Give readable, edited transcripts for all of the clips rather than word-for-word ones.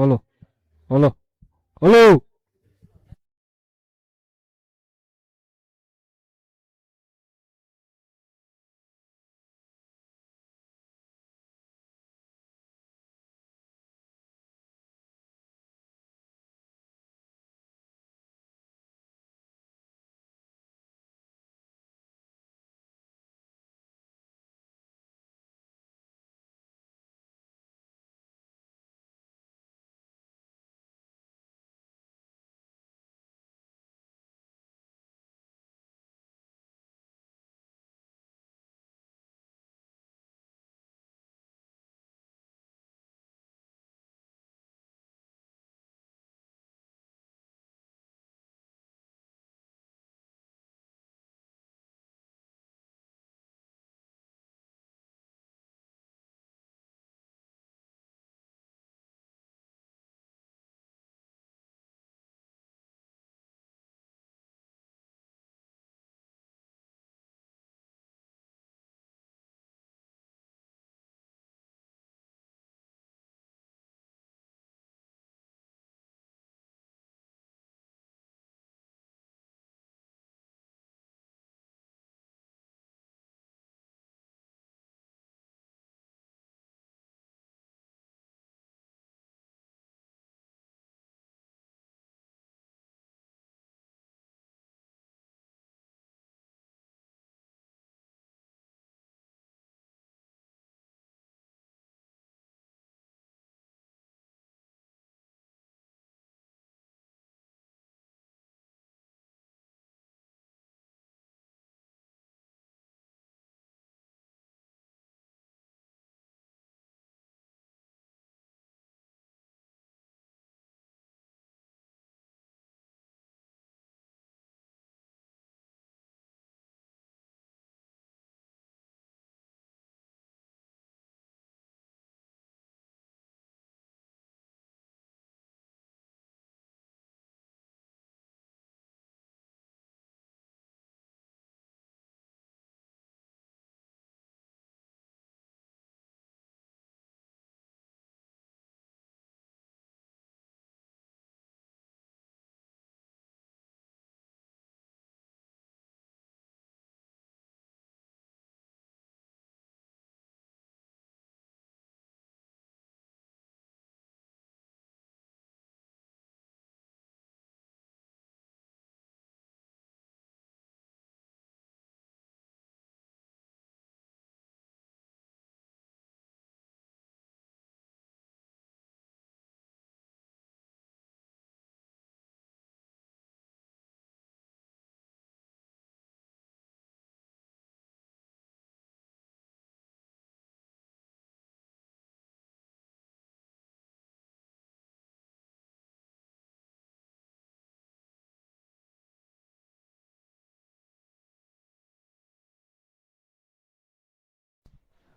Hello, hello, hello.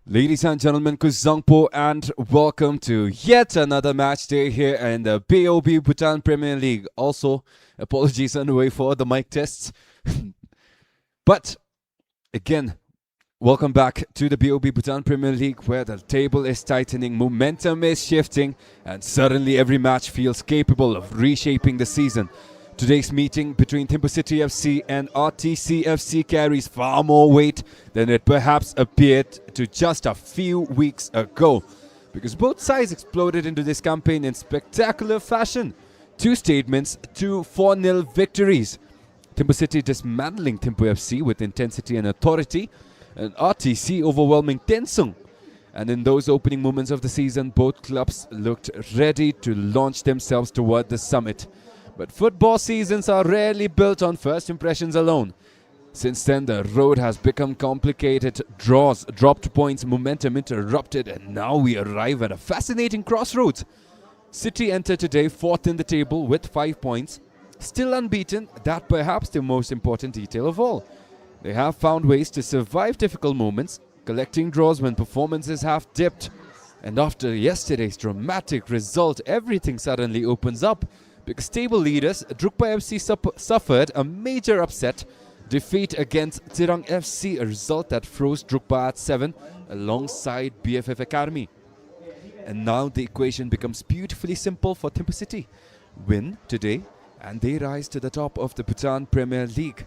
Ladies and gentlemen, Kuzangpo and welcome to yet another match day here in the BoB Bhutan Premier League. Also, apologies on the way for the mic tests. But again, welcome back to the BoB Bhutan Premier League, where the table is tightening, momentum is shifting, and suddenly every match feels capable of reshaping the season. Today's meeting between THIMPHU City FC and RTC FC carries far more weight than it perhaps appeared to just a few weeks ago, because both sides exploded into this campaign in spectacular fashion. Two statements, two 4-0 victories. THIMPHU City dismantling THIMPHU FC with intensity and authority, and RTC overwhelming Tensung. And in those opening moments of the season, both clubs looked ready to launch themselves toward the summit. But football seasons are rarely built on first impressions alone. Since then, the road has become complicated. Draws, dropped points, momentum interrupted, and now we arrive at a fascinating crossroads. City enter today fourth in the table with 5 points. Still unbeaten, that perhaps the most important detail of all. They have found ways to survive difficult moments, collecting draws when performances have dipped. And after yesterday's dramatic result, everything suddenly opens up. Because table leaders, Drukpa FC suffered a major upset defeat against Tirang FC, a result that froze Drukpa at 7 alongside BFF Academy. And now the equation becomes beautifully simple for THIMPHU City. Win today and they rise to the top of the Bhutan Premier League.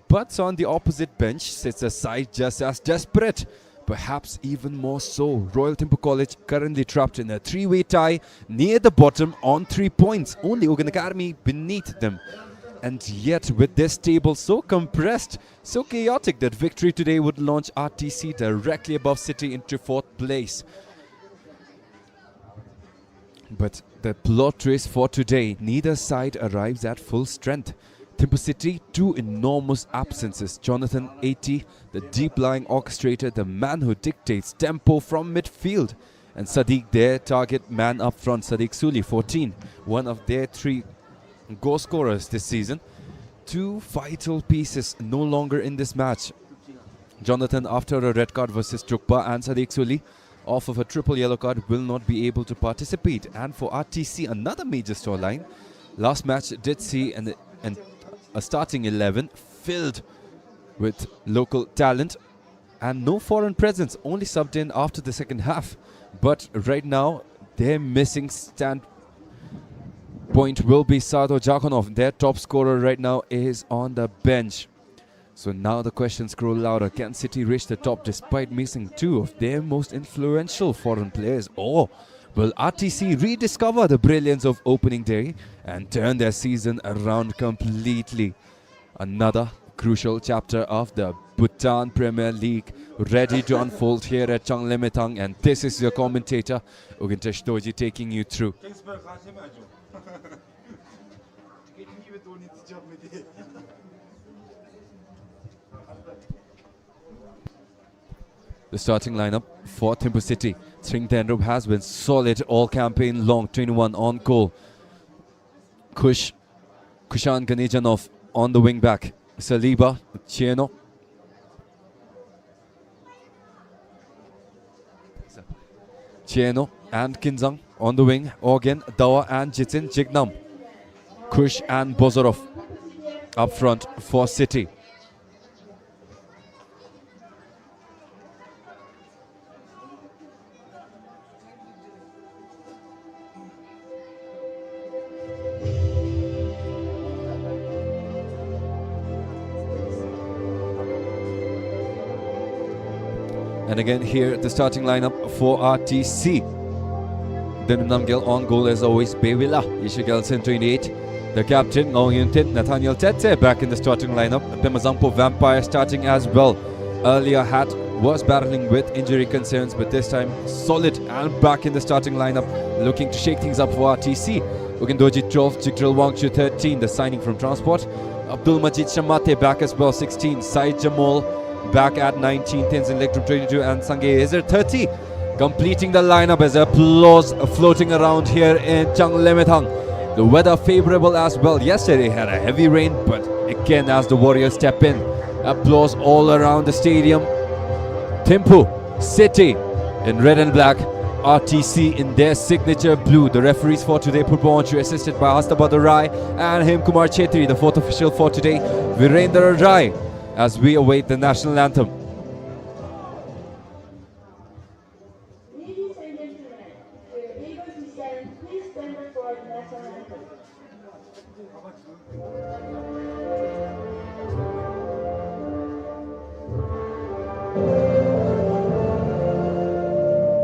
But on the opposite bench sits a side just as desperate, perhaps even more so. Royal THIMPHU College currently trapped in a three-way tie near the bottom on 3 points. Only Ugan Academy beneath them. And yet with this table so compressed, so chaotic, that victory today would launch RTC directly above City into 4th place. But the plot twist for today, neither side arrives at full strength. THIMPHU City, 2 enormous absences. Jonathan, 80, the deep-lying orchestrator, the man who dictates tempo from midfield. And Sadiq, their target man up front. Sadiq Suli, 14, one of their 3 goal scorers this season. 2 vital pieces no longer in this match. Jonathan, after a red card versus Trukpa, and Sadiq Suli, off of a triple yellow card, will not be able to participate. And for RTC, another major storyline. Last match did see a starting 11 filled with local talent and no foreign presence, only subbed in after the second half. But right now, their missing stand point will be Sardo Jakhanov. Their top scorer right now is on the bench. So now the questions grow louder. Can City reach the top despite missing 2 of their most influential foreign players? Or will RTC rediscover the brilliance of opening day and turn their season around completely? Another crucial chapter of the Bhutan Premier League ready to unfold here at Changlemetang, and this is your commentator Ugintesh Doji taking you through. The starting lineup for THIMPHU City. Sring Tendrup has been solid all campaign long, 21 on goal. Kushan Ganejanov on the wing back. Saliba, Cheno. Cheno and Kinzang on the wing. Organ, Dawa and Jitin Jignam. Kush and Bozorov up front for City. And again here, the starting lineup for RTC. Denum Namgil on goal as always. Bewila, Ishigelson 28. The captain, Ngong Yuntin, Nathaniel Tete back in the starting lineup. Pemazampo Vampire starting as well. Earlier was battling with injury concerns, but this time solid and back in the starting lineup, looking to shake things up for RTC. Ugindoji 12, Jigril Wangchu 13, the signing from Transport. Abdul Majid Shamate back as well, 16. Said Jamal back at 19, Tenzin Electrum 22, and Sange Ezer 30. Completing the lineup as applause floating around here in Changlemetang. The weather favorable as well. Yesterday had a heavy rain, but again as the Warriors step in, applause all around the stadium. THIMPHU City in red and black, RTC in their signature blue. The referees for today, Purbawanshu, assisted by Astabad Rai and Him Kumar Chetri. The 4th official for today, Virendra Rai, as we await the national anthem. Ladies and gentlemen, we're able to stand. Please stand for the national anthem.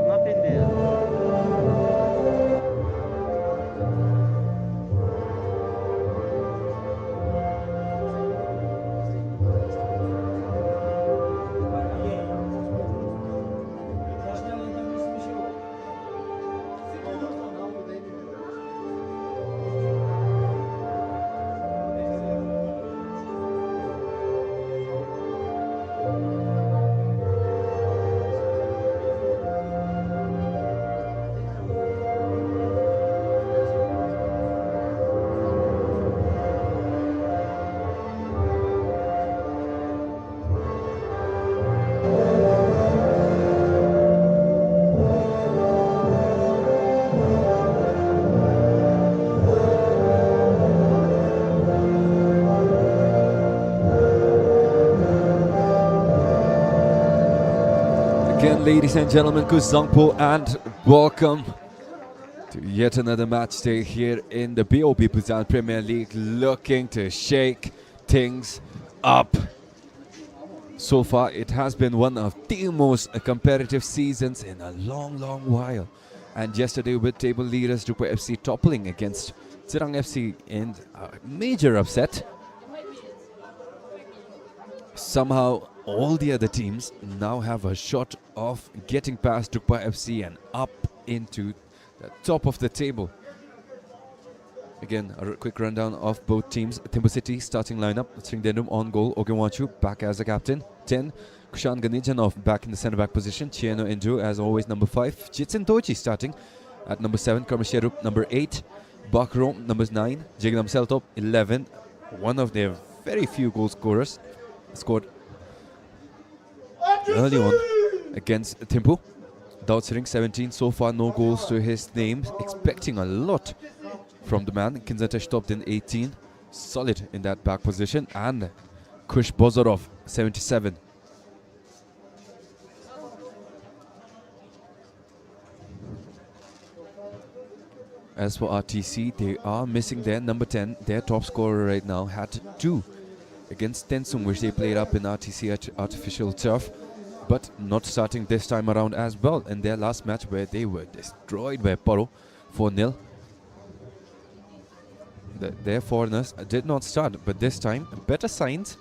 Nothing there. Ladies and gentlemen, Kuzangpo, and welcome to yet another match day here in the BoB Bhutan Premier League, looking to shake things up. So far, it has been one of the most competitive seasons in a long while. And yesterday, with table leaders Drukpa FC toppling against Tsirang FC in a major upset, somehow all the other teams now have a shot of getting past Drukpa FC and up into the top of the table. Again, a quick rundown of both teams. THIMPHU City starting lineup: Sringdenum on goal, Ogenwachu back as a captain. 10, Kushan Ganijanov back in the centre back position. Chieno Inju as always number 5. Jitsin Tochi starting at number 7. Karmasherup number 8. Bakro numbers 9. Jignam Seltop 11. One of their very few goal scorers scored early on against THIMPHU. Dautsering 17. So far no goals to his name. Expecting a lot from the man. Kinzatesh topped in 18. Solid in that back position. And Kush Bozorov 77. As for RTC, they are missing their number 10. Their top scorer right now had 2 against Tensung, which they played up in RTC artificial turf, but not starting this time around as well in their last match, where they were destroyed by Paro 4-0. Their foreigners did not start, but this time better signs.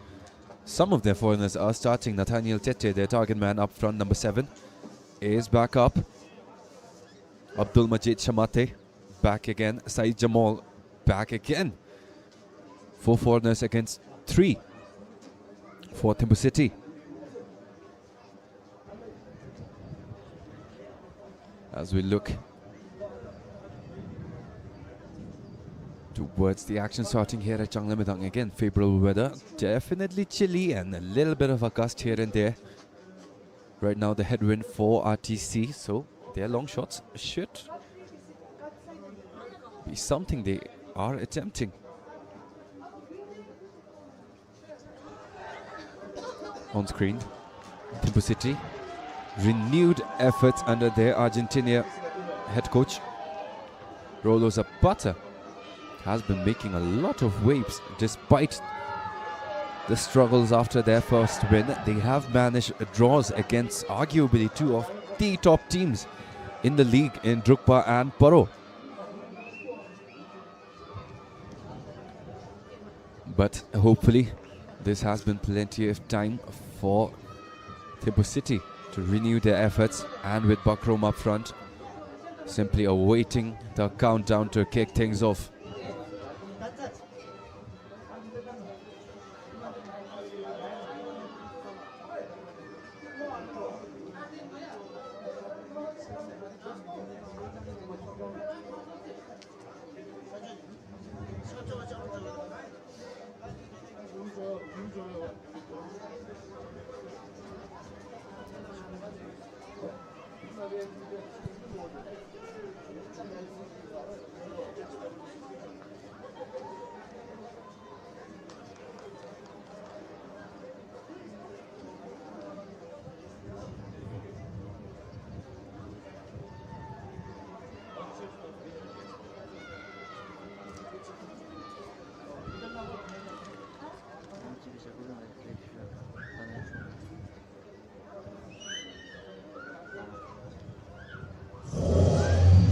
Some of their foreigners are starting. Nathaniel Tete, their target man up front, number 7, is back up. Abdul Majid Shamate back again. Saeed Jamal back again. 4 foreigners against 3 for THIMPHU City. As we look towards the action starting here at Changnam, again favorable weather, definitely chilly and a little bit of a gust here and there. Right now the headwind for RTC, so their long shots should be something they are attempting. On screen, THIMPHU City, renewed efforts under their Argentina head coach Rolo Zapata has been making a lot of waves despite the struggles after their first win. They have managed draws against arguably 2 of the top teams in the league in Drukpa and Paro. But hopefully this has been plenty of time for THIMPHU City to renew their efforts, and with Bakrom up front, simply awaiting the countdown to kick things off.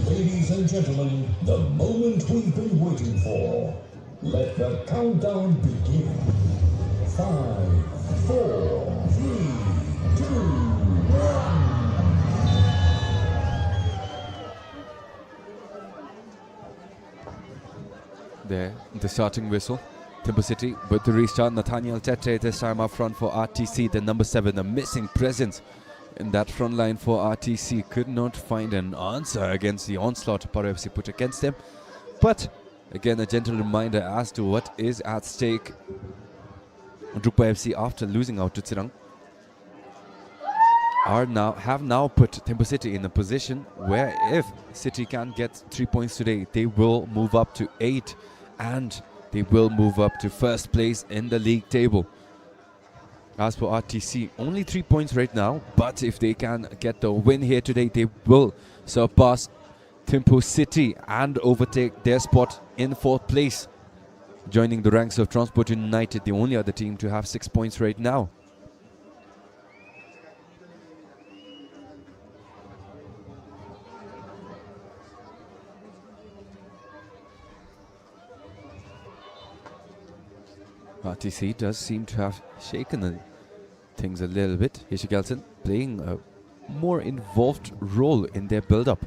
Ladies and gentlemen, the moment we've been waiting for. Let the countdown begin. 5, 4, 3, 2, 1. There, the starting whistle. THIMPHU City with the restart. Nathaniel Tete this time up front for RTC, the number 7, a missing presence in that front line for RTC. Could not find an answer against the onslaught Paro FC put against them. But again, a gentle reminder as to what is at stake. Drukpa FC, after losing out to Tsirang, have now put THIMPHU City in a position where if City can get 3 points today, they will move up to 8 and they will move up to first place in the league table. as for RTC, only 3 points right now, but if they can get the win here today, they will surpass THIMPHU City and overtake their spot in 4th place, joining the ranks of Transport United, the only other team to have 6 points right now. RTC does seem to have shaken things a little bit. Hishigelson playing a more involved role in their build-up.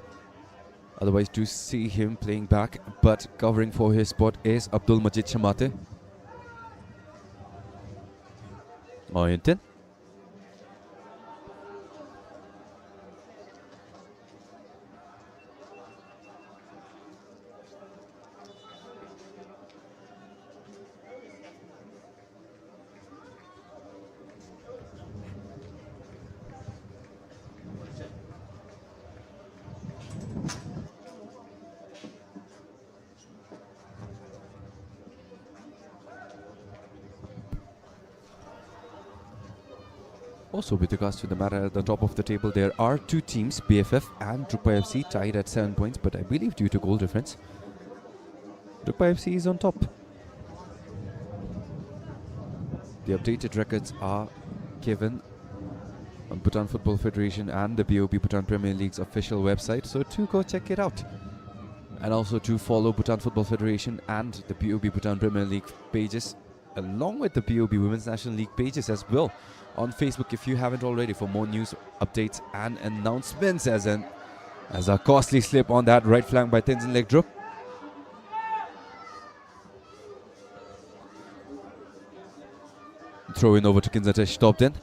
Otherwise, do see him playing back, but covering for his spot is Abdul Majid Shamate. Oyentin. Also, with regards to the matter at the top of the table, there are 2 teams, BFF and Drukpa FC, tied at 7 points, but I believe due to goal difference, Drukpa FC is on top. The updated records are given on Bhutan Football Federation and the BoB Bhutan Premier League's official website, so do go check it out. And also to follow Bhutan Football Federation and the BoB Bhutan Premier League pages, along with the BoB Women's National League pages as well, on Facebook if you haven't already, for more news, updates and announcements. As a costly slip on that right flank by Tenzin Legdrup. Throw in over to Kinzatesh Topden.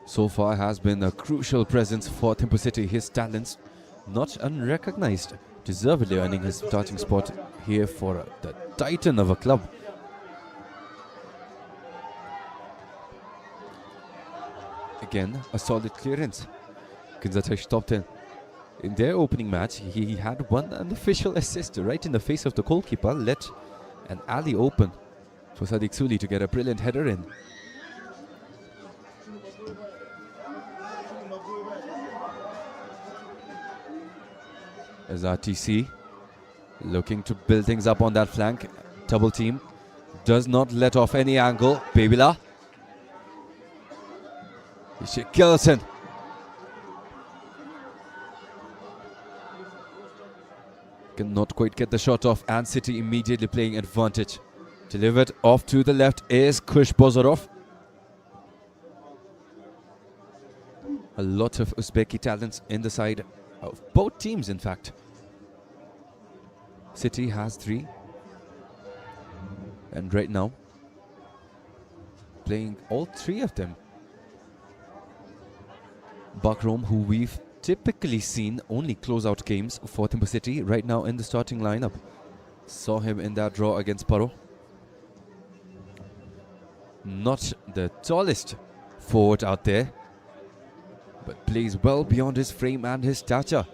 So far has been a crucial presence for THIMPHU City. His talents not unrecognized, deservedly earning his starting spot here for the titan of a club. Again, a solid clearance. Kinzatesh Topden. In their opening match, he had one unofficial assist right in the face of the goalkeeper, let an alley open for Sadiq Suli to get a brilliant header in. As RTC looking to build things up on that flank, double team does not let off any angle. Babila. Gilson. Cannot quite get the shot off, and City immediately playing advantage. Delivered off to the left is Kush Bozorov. A lot of Uzbeki talents in the side of both teams, in fact. City has 3. And right now, playing all 3 of them. Bakrom, who we've typically seen only close-out games for THIMPHU City, right now in the starting lineup. Saw him in that draw against Paro. Not the tallest forward out there, but plays well beyond his frame and his stature.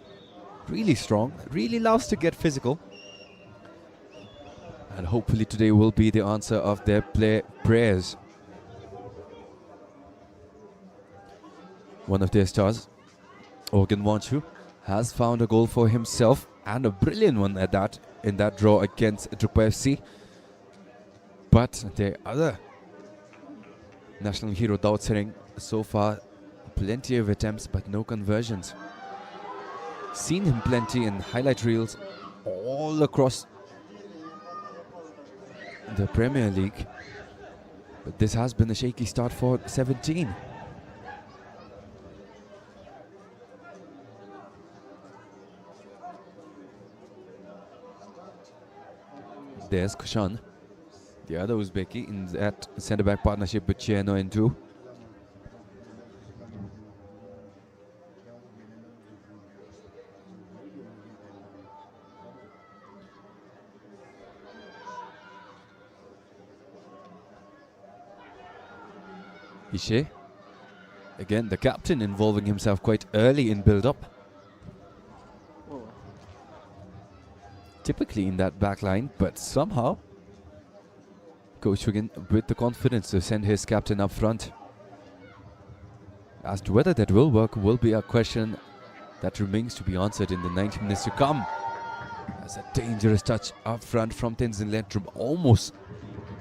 Really strong, really loves to get physical. And hopefully today will be the answer of their prayers. One of their stars, Organ Wanchu, has found a goal for himself, and a brilliant one at that, in that draw against Drukpa FC. But their other national hero, Daud Sereng, so far plenty of attempts but no conversions. Seen him plenty in highlight reels all across the Premier League, but this has been a shaky start for 17. There's Kushan, the other Uzbeki, in that centre-back partnership with Cheno and Tu. Ishe, again the captain, involving himself quite early in build-up. Typically in that back line, but somehow Coach again with the confidence to send his captain up front. As to whether that will work will be a question that remains to be answered in the 90 minutes to come. As a dangerous touch up front from Tenzin Lentrum, almost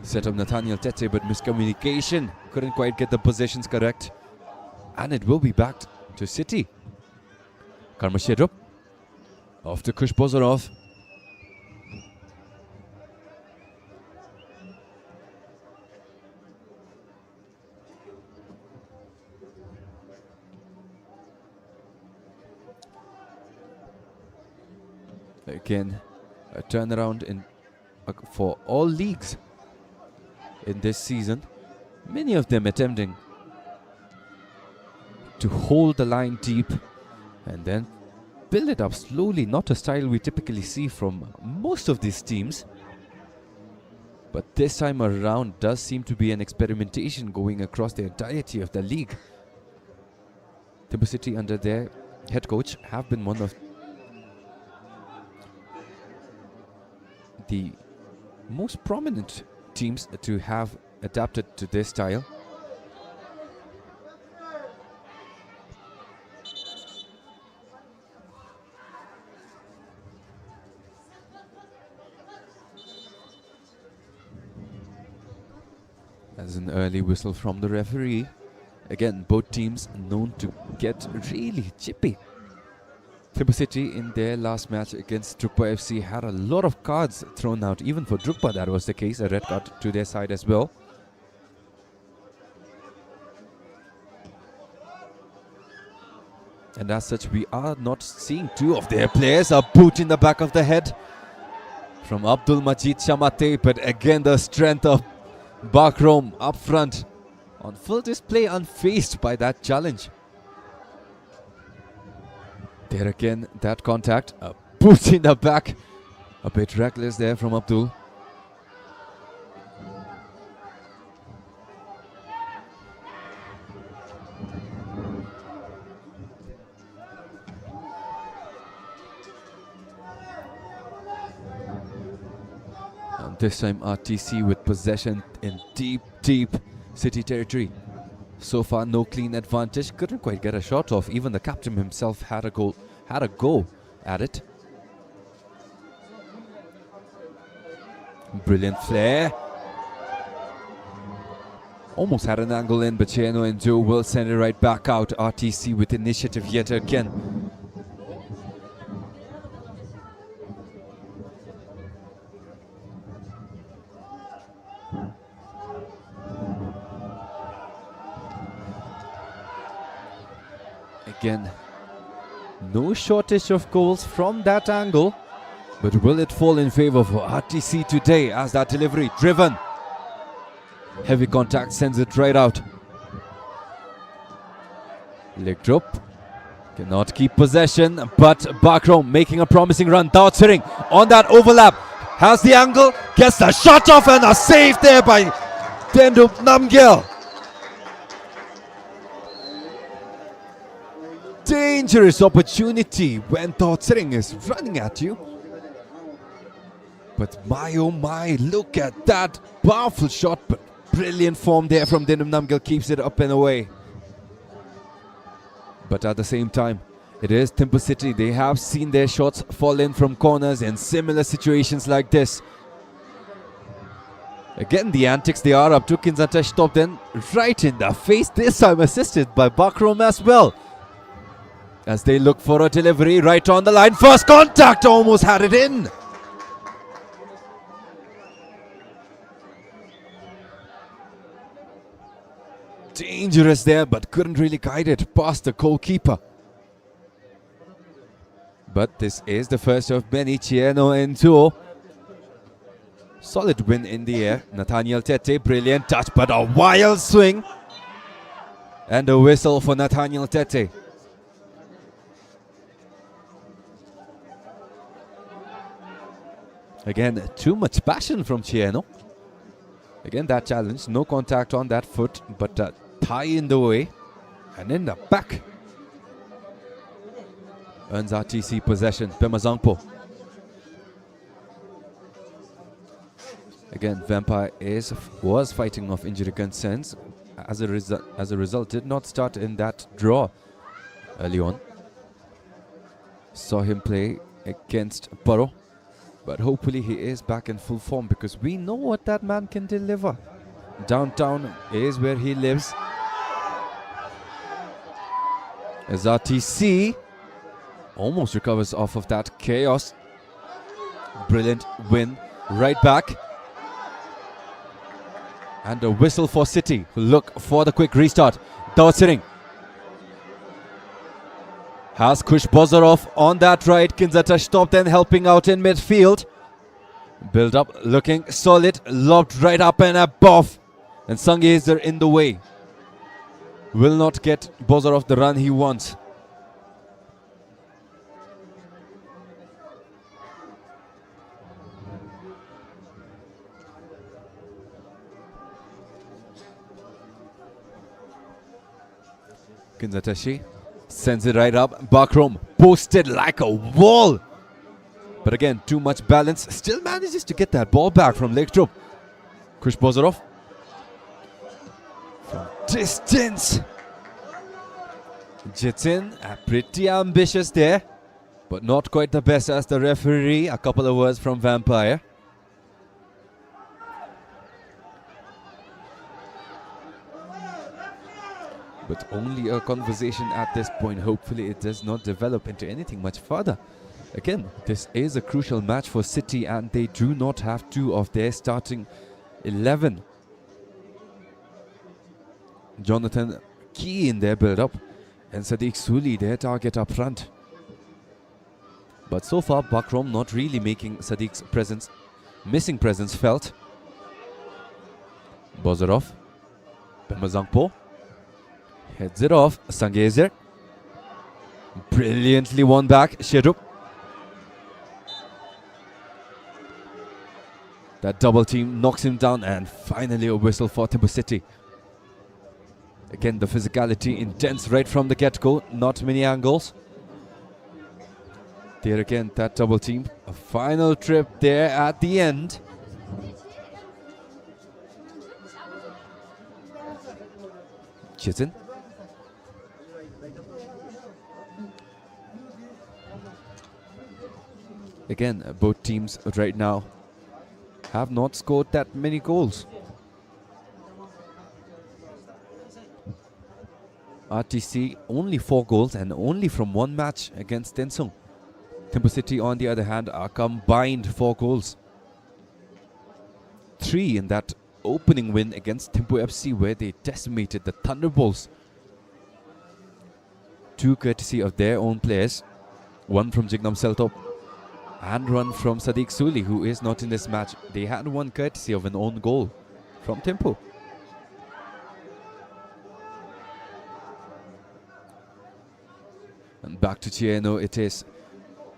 set up Nathaniel Tete, but miscommunication. Couldn't quite get the positions correct. And it will be backed to City. Karma Shedrup off to Kush Bozorov. Again, a turnaround for all leagues in this season. Many of them attempting to hold the line deep and then build it up slowly. Not a style we typically see from most of these teams. But this time around does seem to be an experimentation going across the entirety of the league. THIMPHU City under their head coach have been one of the most prominent teams to have adapted to this style. As an early whistle from the referee. Again, both teams known to get really chippy. THIMPHU City in their last match against Drukpa FC had a lot of cards thrown out. Even for Drukpa that was the case, a red card to their side as well. And as such, we are not seeing two of their players. A boot in the back of the head from Abdul Majid Shamate, but again the strength of Bakrom up front on full display, unfazed by that challenge. There again, that contact, a boot in the back. A bit reckless there from Abdul. And this time RTC with possession in deep City territory. So far, no clean advantage. Couldn't quite get a shot off. Even the captain himself had a go at it. Brilliant flare. Almost had an angle in, but Cheno and Joe will send it right back out. RTC with initiative yet again. Again, no shortage of goals from that angle, but will it fall in favor for RTC today as that delivery driven? Heavy contact sends it right out. Leg drop, cannot keep possession, but Bakrom making a promising run. Daotsering on that overlap, has the angle, gets the shot off, and a save there by Dendup Namgyal. Dangerous opportunity when Daotsering is running at you. But my oh my, look at that powerful shot, but brilliant form there from Dendup Namgyal, keeps it up and away. But at the same time, it is THIMPHU City. They have seen their shots fall in from corners in similar situations like this. Again, the antics, they are up to. Kinzantesh stopped in right in the face, this time assisted by Bakrom as well. As they look for a delivery right on the line. First contact, almost had it in. Dangerous there, but couldn't really guide it past the goalkeeper. But this is the first of many. Cheno and Tuo. Solid win in the air. Nathaniel Tete, brilliant touch, but a wild swing. And a whistle for Nathaniel Tete. Again, too much passion from Cheno. Again, that challenge, no contact on that foot, but a thigh in the way and in the back. Earns RTC possession. Pema Zangpo. Again, Vampire was fighting off injury concerns. As a result, did not start in that draw early on. Saw him play against Paro, but hopefully he is back in full form because we know what that man can deliver. Downtown is where he lives. As RTC almost recovers off of that chaos. Brilliant win right back. And a whistle for City, who look for the quick restart. Dawat has Kush Bozarov on that right. Kinzata stopped and helping out in midfield. Build up, looking solid. Lobbed right up and above. And Sangezer in the way. Will not get Bozarov the run he wants. Kinzatashi sends it right up. Bakrom posted like a wall. But again, too much balance. Still manages to get that ball back from Legtrup. Kush Bozarov. From distance. Jitin, pretty ambitious there. But not quite the best as the referee. A couple of words from Vampire. But only a conversation at this point. Hopefully it does not develop into anything much further. Again, this is a crucial match for City and they do not have two of their starting 11. Jonathan key in their build-up and Sadiq Suli their target up front. But so far Bakrom not really making Sadiq's missing presence felt. Bozarov, Pemazangpo. Heads it off. Sangezer. Brilliantly won back. Sherup. That double team knocks him down and finally a whistle for THIMPHU City. Again, the physicality intense right from the get-go. Not many angles. There again, that double team. A final trip there at the end. Chitin. Again, both teams right now have not scored that many goals. RTC only 4 goals and only from one match against Tensung. THIMPHU City on the other hand are combined 4 goals. 3 in that opening win against THIMPHU FC where they decimated the Thunderbolts. 2 courtesy of their own players. 1 from Jignam Seltop and 1 from Sadiq Suli, who is not in this match. They had 1 courtesy of an own goal from THIMPHU. And back to Chieno it is.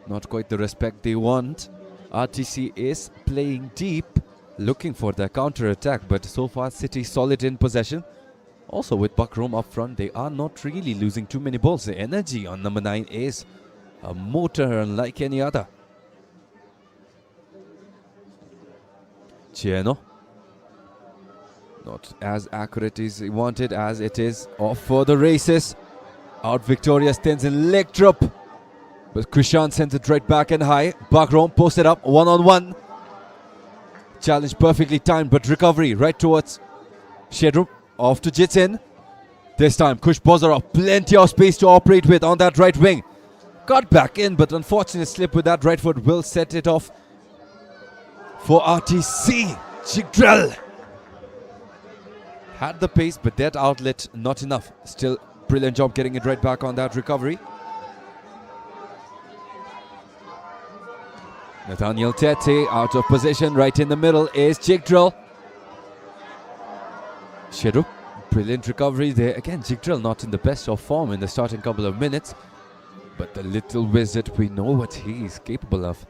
Not quite the respect they want. RTC is playing deep, looking for their counter-attack, but so far City solid in possession. Also with Bakrom up front, they are not really losing too many balls. The energy on number 9 is a motor unlike any other. Chieno. Not as accurate as he wanted, as it is off for the races. Out victorious Tenzin leg drop. But Krishan sends it right back and high. Bakrom posted up one-on-one. Challenge perfectly timed, but recovery right towards Shedrum. Off to Jitin. This time Kush Bozarov, plenty of space to operate with on that right wing. Got back in, but unfortunate slip with that right foot will set it off for RTC. Chigdrel had the pace, but that outlet not enough. Still brilliant job getting it right back on that recovery. Nathaniel Tete out of position. Right in the middle is Chigdrel. Sherup, brilliant recovery there. Again, Chigdrel not in the best of form in the starting couple of minutes, but the little wizard, we know what he is capable of.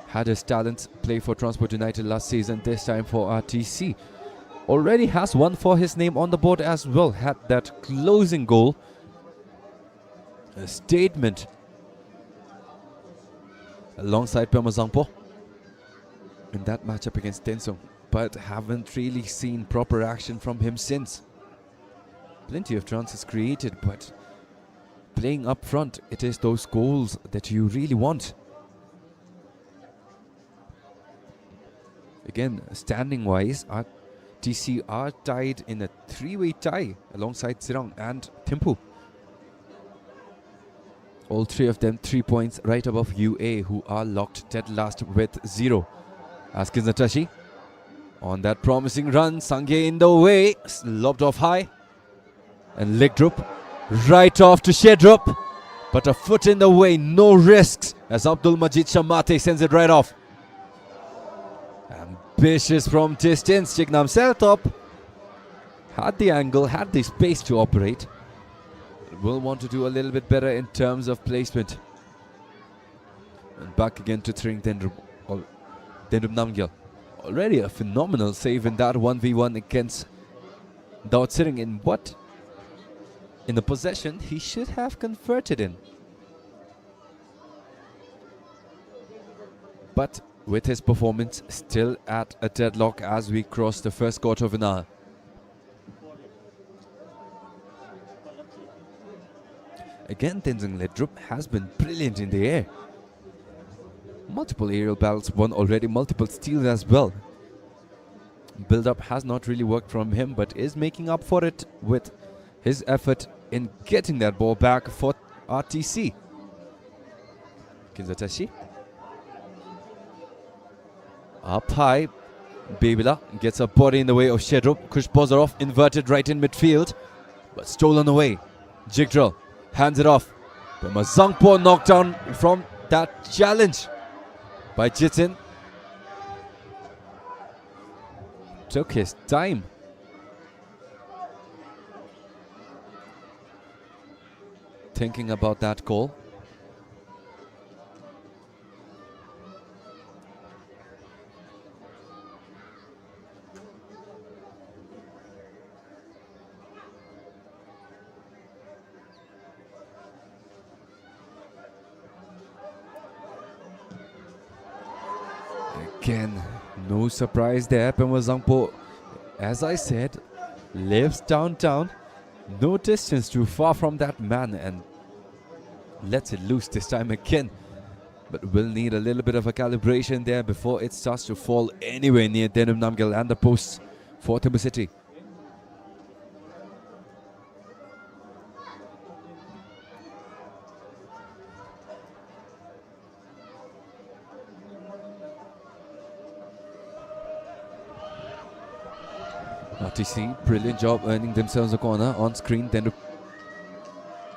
Had his talents play for Transport United last season, this time for RTC. Already has 1 for his name on the board as well. Had that closing goal. A statement alongside Pemazangpo. in that matchup against Tensung, but haven't really seen proper action from him since. Plenty of chances created, but playing up front, it is those goals that you really want. Again, standing wise, RTC are tied in a three-way tie alongside Sirang and THIMPHU. All three of them 3 points right above UA, who are locked dead last with 0. Askin Zatashi on that promising run. Sangye in the way, lobbed off high. And Ligdrup right off to Shedrup. But a foot in the way, no risks, as Abdul Majid Shamate sends it right off. Ambitious from distance, Chignam Seltop had the angle, had the space to operate. Will want to do a little bit better in terms of placement. And back again to Tring Dendrup Namgyal. Already a phenomenal save in that 1v1 against Daud Sirang in what? In the possession he should have converted in. But with his performance still at a deadlock as we cross the first quarter of an hour. Again, Tenzing Ledrup has been brilliant in the air. Multiple aerial battles won already, multiple steals as well. Build-up has not really worked from him, but is making up for it with his effort in getting that ball back for RTC. Kinzatashi. Up high. Babila gets a body in the way of Shedrup. Kush Bozarov inverted right in midfield, but stolen away. Jigdrill hands it off. But Mazangpo knocked down from that challenge by Jitin. Took his time. Thinking about that goal. Again, no surprise there. Pemazangpo, as I said, lives downtown. No distance too far from that man and lets it loose this time again. But will need a little bit of a calibration there before it starts to fall anywhere near Denum Namgyal and the posts for THIMPHU City. RTC, brilliant job earning themselves a corner on screen. Dendrup.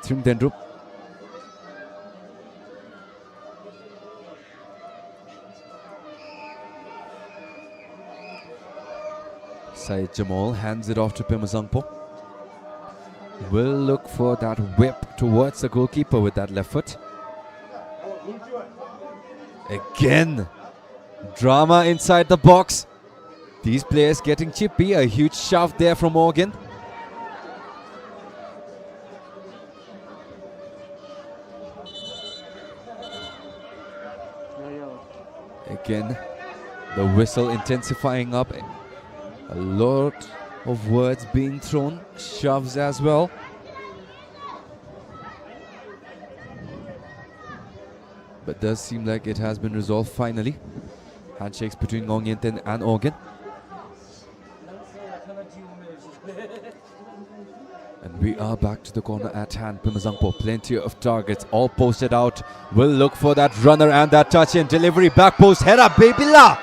Trim Dendrup. Syed Jamal hands it off to Pemazangpo. Will look for that whip towards the goalkeeper with that left foot. Again, drama inside the box. These players getting chippy. A huge shove there from Morgan. Again, the whistle intensifying up. A lot of words being thrown. Shoves as well. But does seem like it has been resolved finally. Handshakes between Ngong Yen and Organ. And we are back to the corner at hand. Pemazangpo, plenty of targets, all posted out. Will look for that runner and that touch in. Delivery, back post, head up, Babila!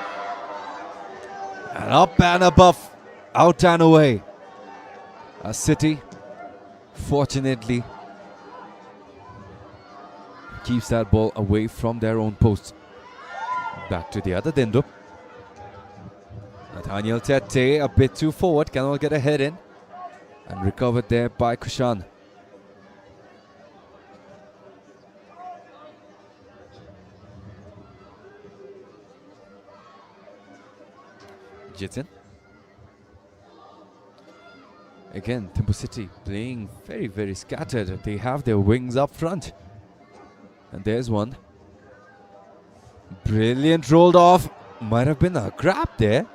And up and above, out and away. A City, fortunately, keeps that ball away from their own post. Back to the other Dendrup. Nathaniel Tete, a bit too forward, cannot get a head in. And recovered there by Kushan. Jitin. Again, THIMPHU City playing very, very scattered. They have their wings up front. And there's one. Brilliant rolled off. might have been a grab there.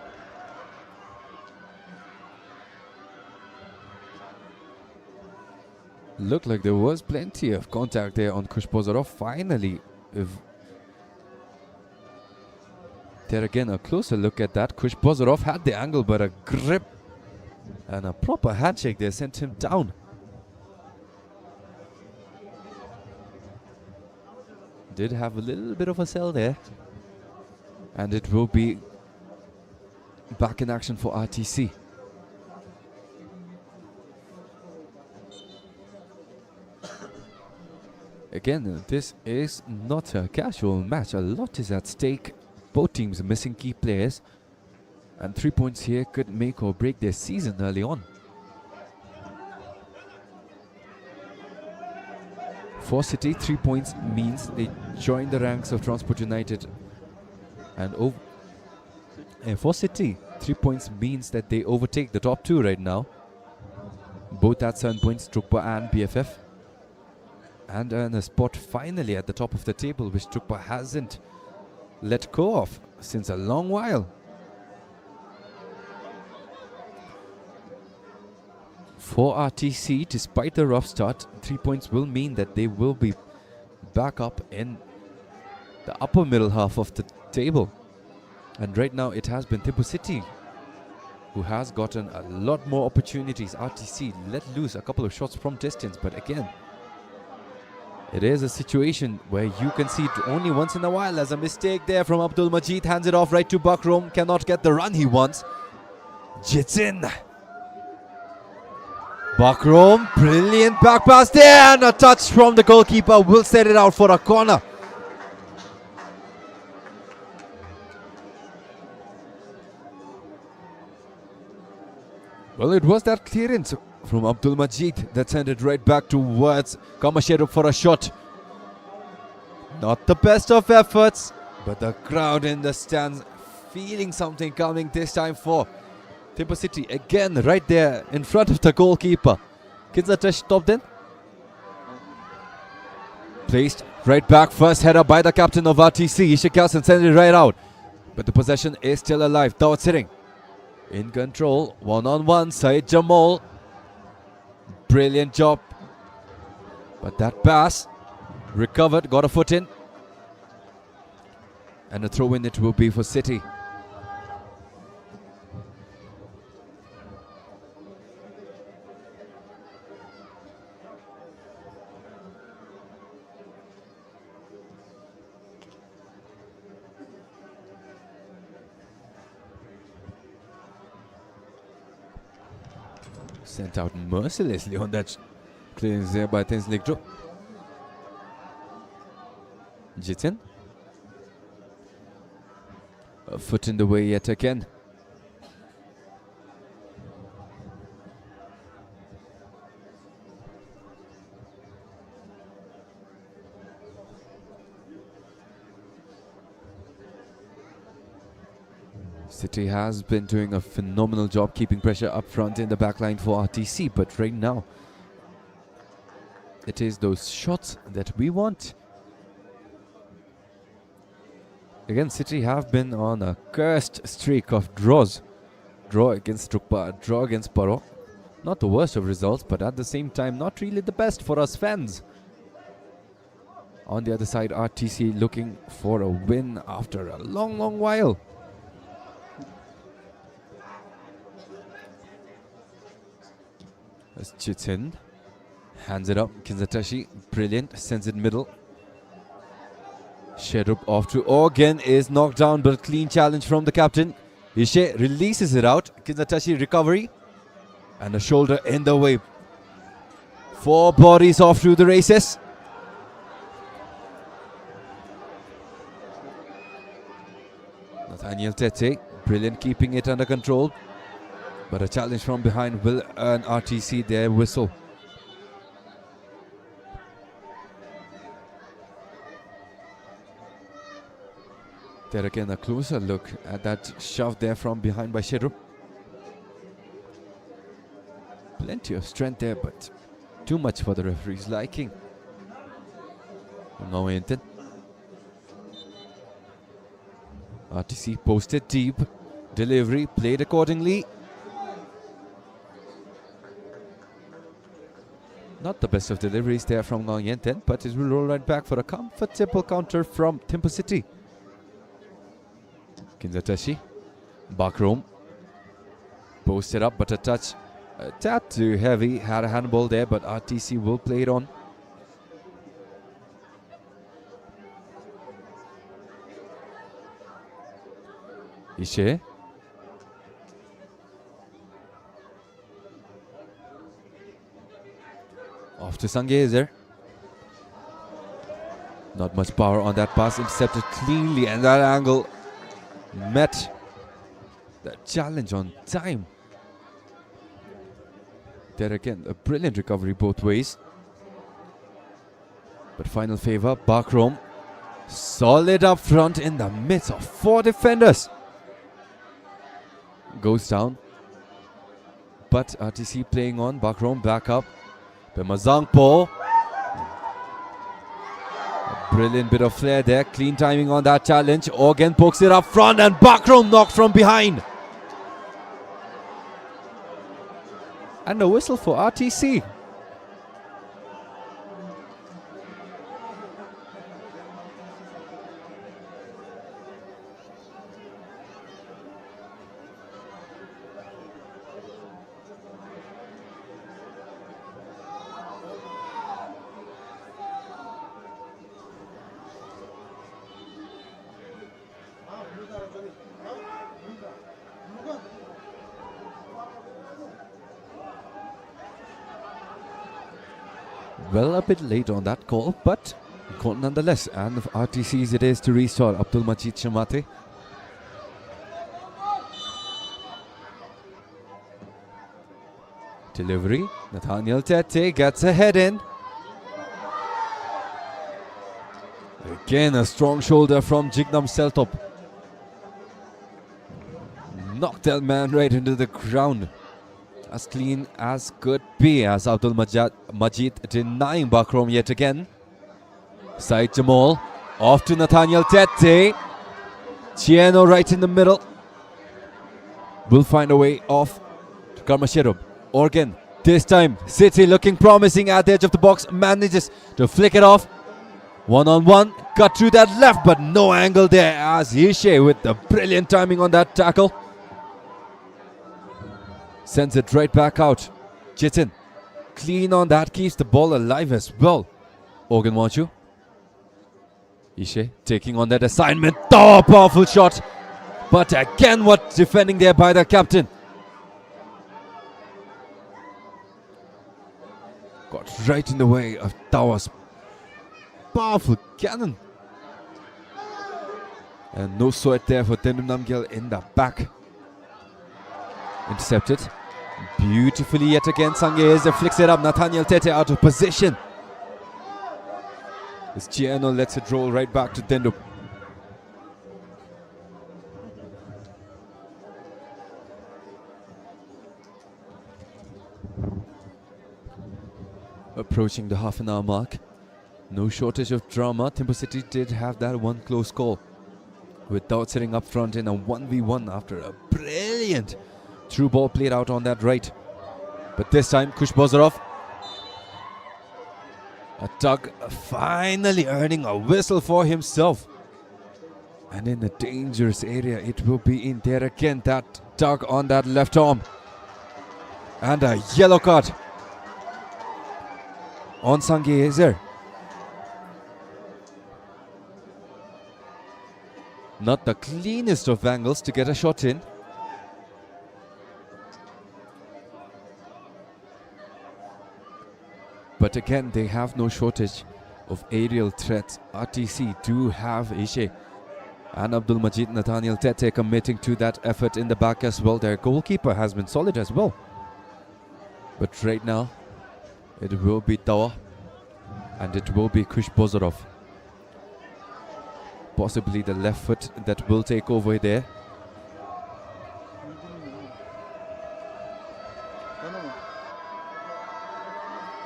Looked like there was plenty of contact there on Kushbozarov. Finally, if there again, a closer look at that. Kushbozarov had the angle, but a grip and a proper handshake there sent him down. Did have a little bit of a sell there. And it will be back in action for RTC. Again, this is not a casual match. A lot is at stake. Both teams missing key players. And 3 points here could make or break their season early on. For City, 3 points means they join the ranks of Transport United. And for City, 3 points means that they overtake the top two right now. Both at 7 points, Trukpa and BFF. And earn a spot finally at the top of the table, which Trukpa hasn't let go of since a long while. For RTC, despite the rough start, 3 points will mean that they will be back up in the upper middle half of the table. And right now it has been THIMPHU City who has gotten a lot more opportunities. RTC let loose a couple of shots from distance, but again, it is a situation where you can see it only once in a while. As a mistake there from Abdul Majid, hands it off right to Bakrom, cannot get the run he wants. Jitsin. Bakrom, brilliant back pass there, and a touch from the goalkeeper will set it out for a corner. Well, it was that clearance from Abdul Majid that sent it right back towards Kamasherup for a shot. Not the best of efforts, but the crowd in the stands feeling something coming this time for THIMPHU City. Again, right there in front of the goalkeeper. Kinzatash stopped in. Placed right back, first header by the captain of RTC, Ishik Yasin, sent it right out. But the possession is still alive. Dawat sitting in control, one-on-one, Said Jamal. Brilliant job. But that pass, recovered, got a foot in. And a throw in it will be for City. Sent out mercilessly on that clearance there by Tenzlik Dro. Jitin. A foot in the way yet again. City has been doing a phenomenal job keeping pressure up front in the back line for RTC, but right now it is those shots that we want. Again, City have been on a cursed streak of draws. Draw against Trukpa, draw against Paro. Not the worst of results, but at the same time not really the best for us fans. On the other side, RTC looking for a win after a long while. As Chitsin hands it up, Kinzatashi, brilliant, sends it middle. Sherup off to Organ, is knocked down, but clean challenge from the captain. Ishe releases it out, Kinzatashi recovery, and a shoulder in the way. 4 bodies off to the races. Nathaniel Tete, brilliant keeping it under control. But a challenge from behind will earn RTC their whistle. There again, a closer look at that shove there from behind by Sherup. Plenty of strength there, but too much for the referee's liking. No intent. RTC posted deep. Delivery played accordingly. Not the best of deliveries there from Ngong Yenten, but it will roll right back for a comfortable counter from THIMPHU City. Kinzatashi. Bakrom. Posted up, but a touch. A tad too heavy. Had a handball there, but RTC will play it on. Ishe. Off to Sangezer. Not much power on that pass. Intercepted cleanly, and that angle met the challenge on time. There again, a brilliant recovery both ways. But final favor, Bakrom. Solid up front in the midst of 4 defenders. Goes down. But RTC playing on. Bakrom back up. Bemazangpo. A brilliant bit of flair there. Clean timing on that challenge. Organ pokes it up front and Bakrom knocked from behind. And a whistle for RTC. Well, a bit late on that call, but nonetheless, and RTC's it is to restore. Abdul Majid Shamate. Delivery. Nathaniel Tete gets a head in. Again, a strong shoulder from Jignam Seltop. Knocked that man right into the ground. As clean as could be, as Abdul Majid denying Bakrom yet again. Said Jamal. Off to Nathaniel Tete. Chieno right in the middle. Will find a way off to Karmasherub. Organ. This time, City looking promising at the edge of the box. Manages to flick it off. One-on-one. Cut through that left, but no angle there as Ishe with the brilliant timing on that tackle. Sends it right back out. Jitin. Clean on that. Keeps the ball alive as well. Organ Wanchu. Ishe taking on that assignment. Oh, powerful shot. But again, what defending there by the captain. Got right in the way of Tawa's powerful cannon. And no sweat there for Tendum Namgyal in the back. Intercepted. Beautifully yet again. Sangezer flicks it up. Nathaniel Tete out of position. As Chieno lets it roll right back to Tendum. Approaching the half an hour mark. No shortage of drama. THIMPHU City did have that one close call. Without sitting up front in a 1v1 after a brilliant through ball played out on that right. But this time, Kush Bozarov. A tug finally earning a whistle for himself. And in a dangerous area, it will be in there again. That tug on that left arm. And a yellow card on Sangezer. Not the cleanest of angles to get a shot in. But again, they have no shortage of aerial threats. RTC do have Ishe and Abdul Majid Nathaniel Tete committing to that effort in the back as well. Their goalkeeper has been solid as well. But right now, it will be Tawa and it will be Kush Bozarov. Possibly the left foot that will take over there.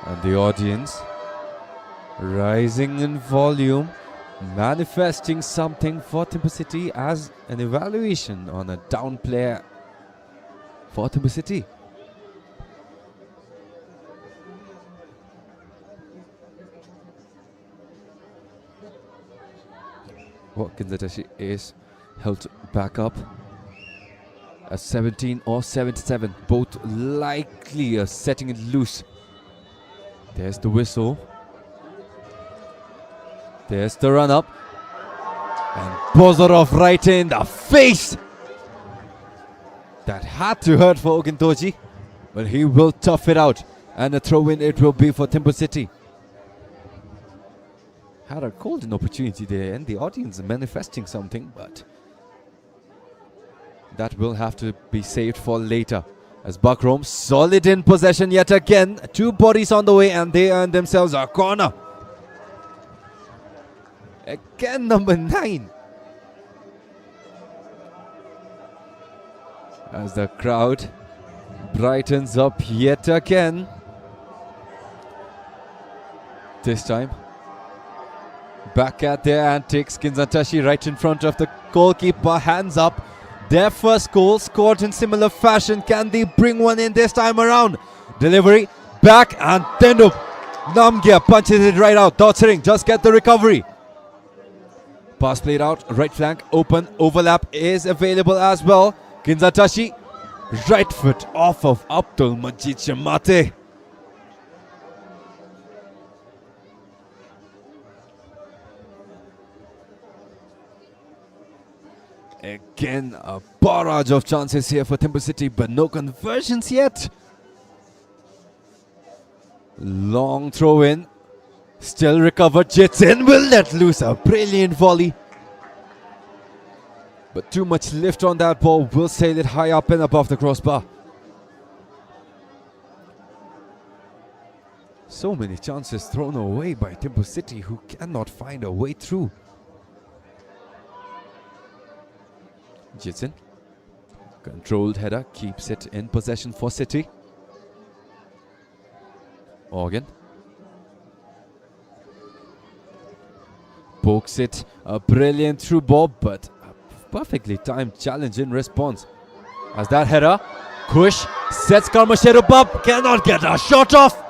And the audience rising in volume manifesting something for THIMPHU City as an evaluation on a down player for THIMPHU City. Kinzatashi is held back up at 17 or 77, both likely setting it loose. There's the whistle. There's the run up. And Bozorov right in the face. That had to hurt for Ogintoji, but he will tough it out. And a throw in it will be for THIMPHU City. Had a golden opportunity there, and the audience manifesting something, but that will have to be saved for later. As Bakrom solid in possession yet again. Two bodies on the way, and they earn themselves a corner. Again, number 9. As the crowd brightens up yet again. This time, back at their antics. Kinzatashi right in front of the goalkeeper, hands up. Their first goal scored in similar fashion. Can they bring one in this time around? Delivery, back, and Tendup. Namgya punches it right out. Dotsering just get the recovery. Pass played out, right flank open, overlap is available as well. Kinzatashi, right foot off of Abdul Majid Shamate. Again, a barrage of chances here for THIMPHU City, but no conversions yet. Long throw in. Still recovered. Jitsin will let loose a brilliant volley. But too much lift on that ball will sail it high up and above the crossbar. So many chances thrown away by THIMPHU City, who cannot find a way through. Jitsin, controlled header, keeps it in possession for City. Organ pokes it, a brilliant through ball, but a perfectly timed challenge in response. As that header, Kush sets Karmasherup up, cannot get a shot off.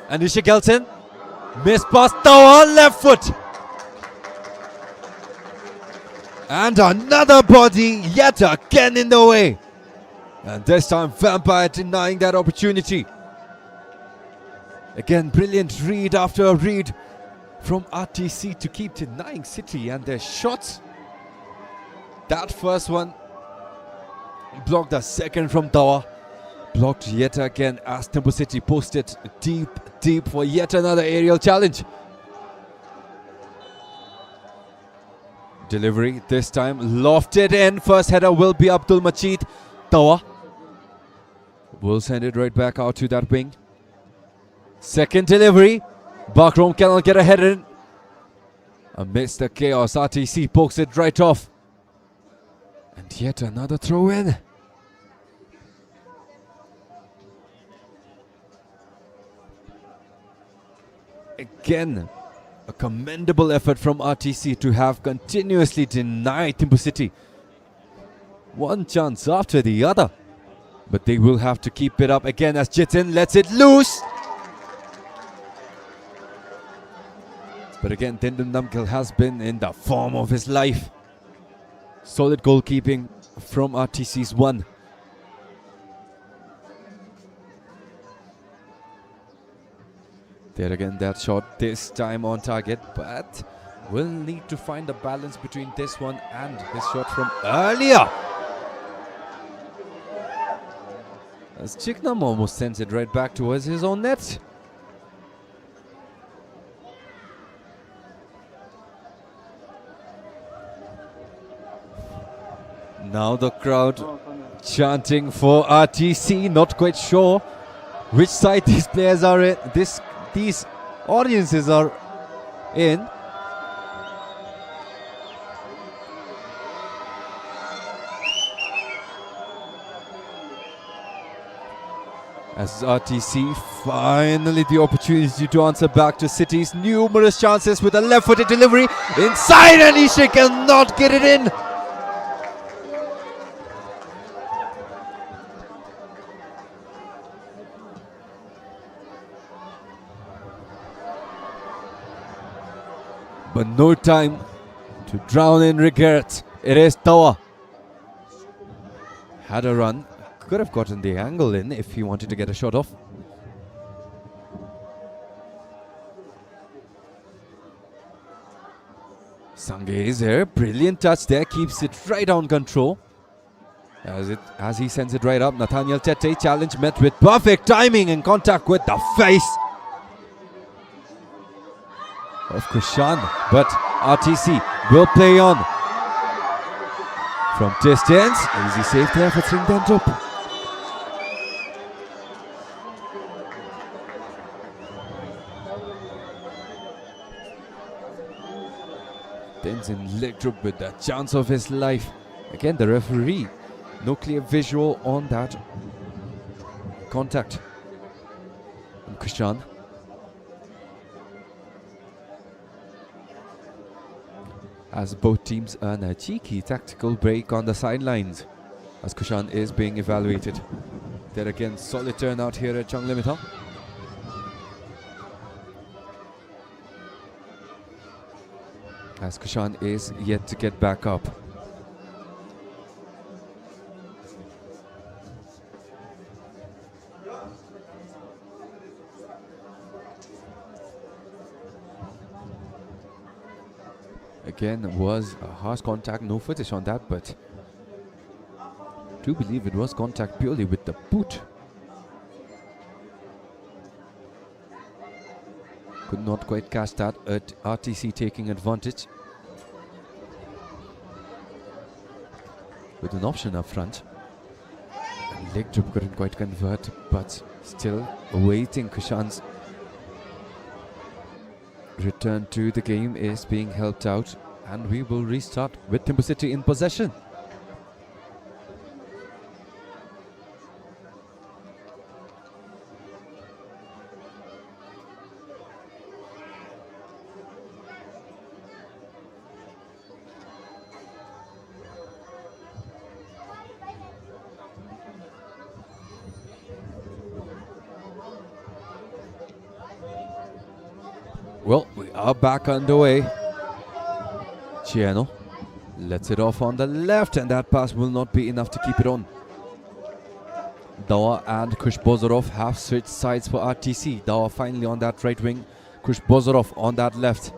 And Isha Gelson, missed pass, Tawa, left foot. And another body yet again in the way. And this time Vampire denying that opportunity. Again, brilliant read after a read from RTC to keep denying City and their shots. That first one blocked, the second from Tawa. Blocked yet again as THIMPHU City posted deep for yet another aerial challenge. Delivery this time lofted in. First header will be Abdul Majid. Tawa will send it right back out to that wing. Second delivery. Bakrom cannot get a header in. Amidst the chaos, RTC pokes it right off. And yet another throw in. Again, a commendable effort from RTC to have continuously denied THIMPHU City one chance after the other. But they will have to keep it up again as Jitin lets it loose. But again, Tendun Namgil has been in the form of his life. Solid goalkeeping from RTC's one. There again, that shot this time on target, but will need to find a balance between this one and his shot from earlier. As Chiknam almost sends it right back towards his own net. Now the crowd chanting for RTC, not quite sure which side these players are in. These audiences are in. As RTC finally the opportunity to answer back to City's numerous chances with a left-footed delivery inside, and Ishe cannot get it in. But no time to drown in regret. It is Tawa. Had a run. Could have gotten the angle in if he wanted to get a shot off. Sange is there. Brilliant touch there. Keeps it right on control. As he sends it right up. Nathaniel Tete challenge met with perfect timing and contact with the face of Kushan. But RTC will play on. From distance. Easy save there for Sringdendrup. Tenzin Legdrup with the chance of his life. Again, the referee, no clear visual on that contact. And Kushan. As both teams earn a cheeky tactical break on the sidelines. As Kushan is being evaluated. There again, solid turnout here at Changlimithang. As Kushan is yet to get back up. Again, was a harsh contact, no footage on that, but I do believe it was contact purely with the boot. Could not quite catch that at RTC taking advantage. With an option up front. And Legdrup couldn't quite convert, but still awaiting Kushan's return to the game is being helped out, and we will restart with THIMPHU City in possession. Well, we are back underway. Chieno lets it off on the left, and that pass will not be enough to keep it on. Dawa and Kush Bozorov have switched sides for RTC. Dawa finally on that right wing, Kush Bozorov on that left.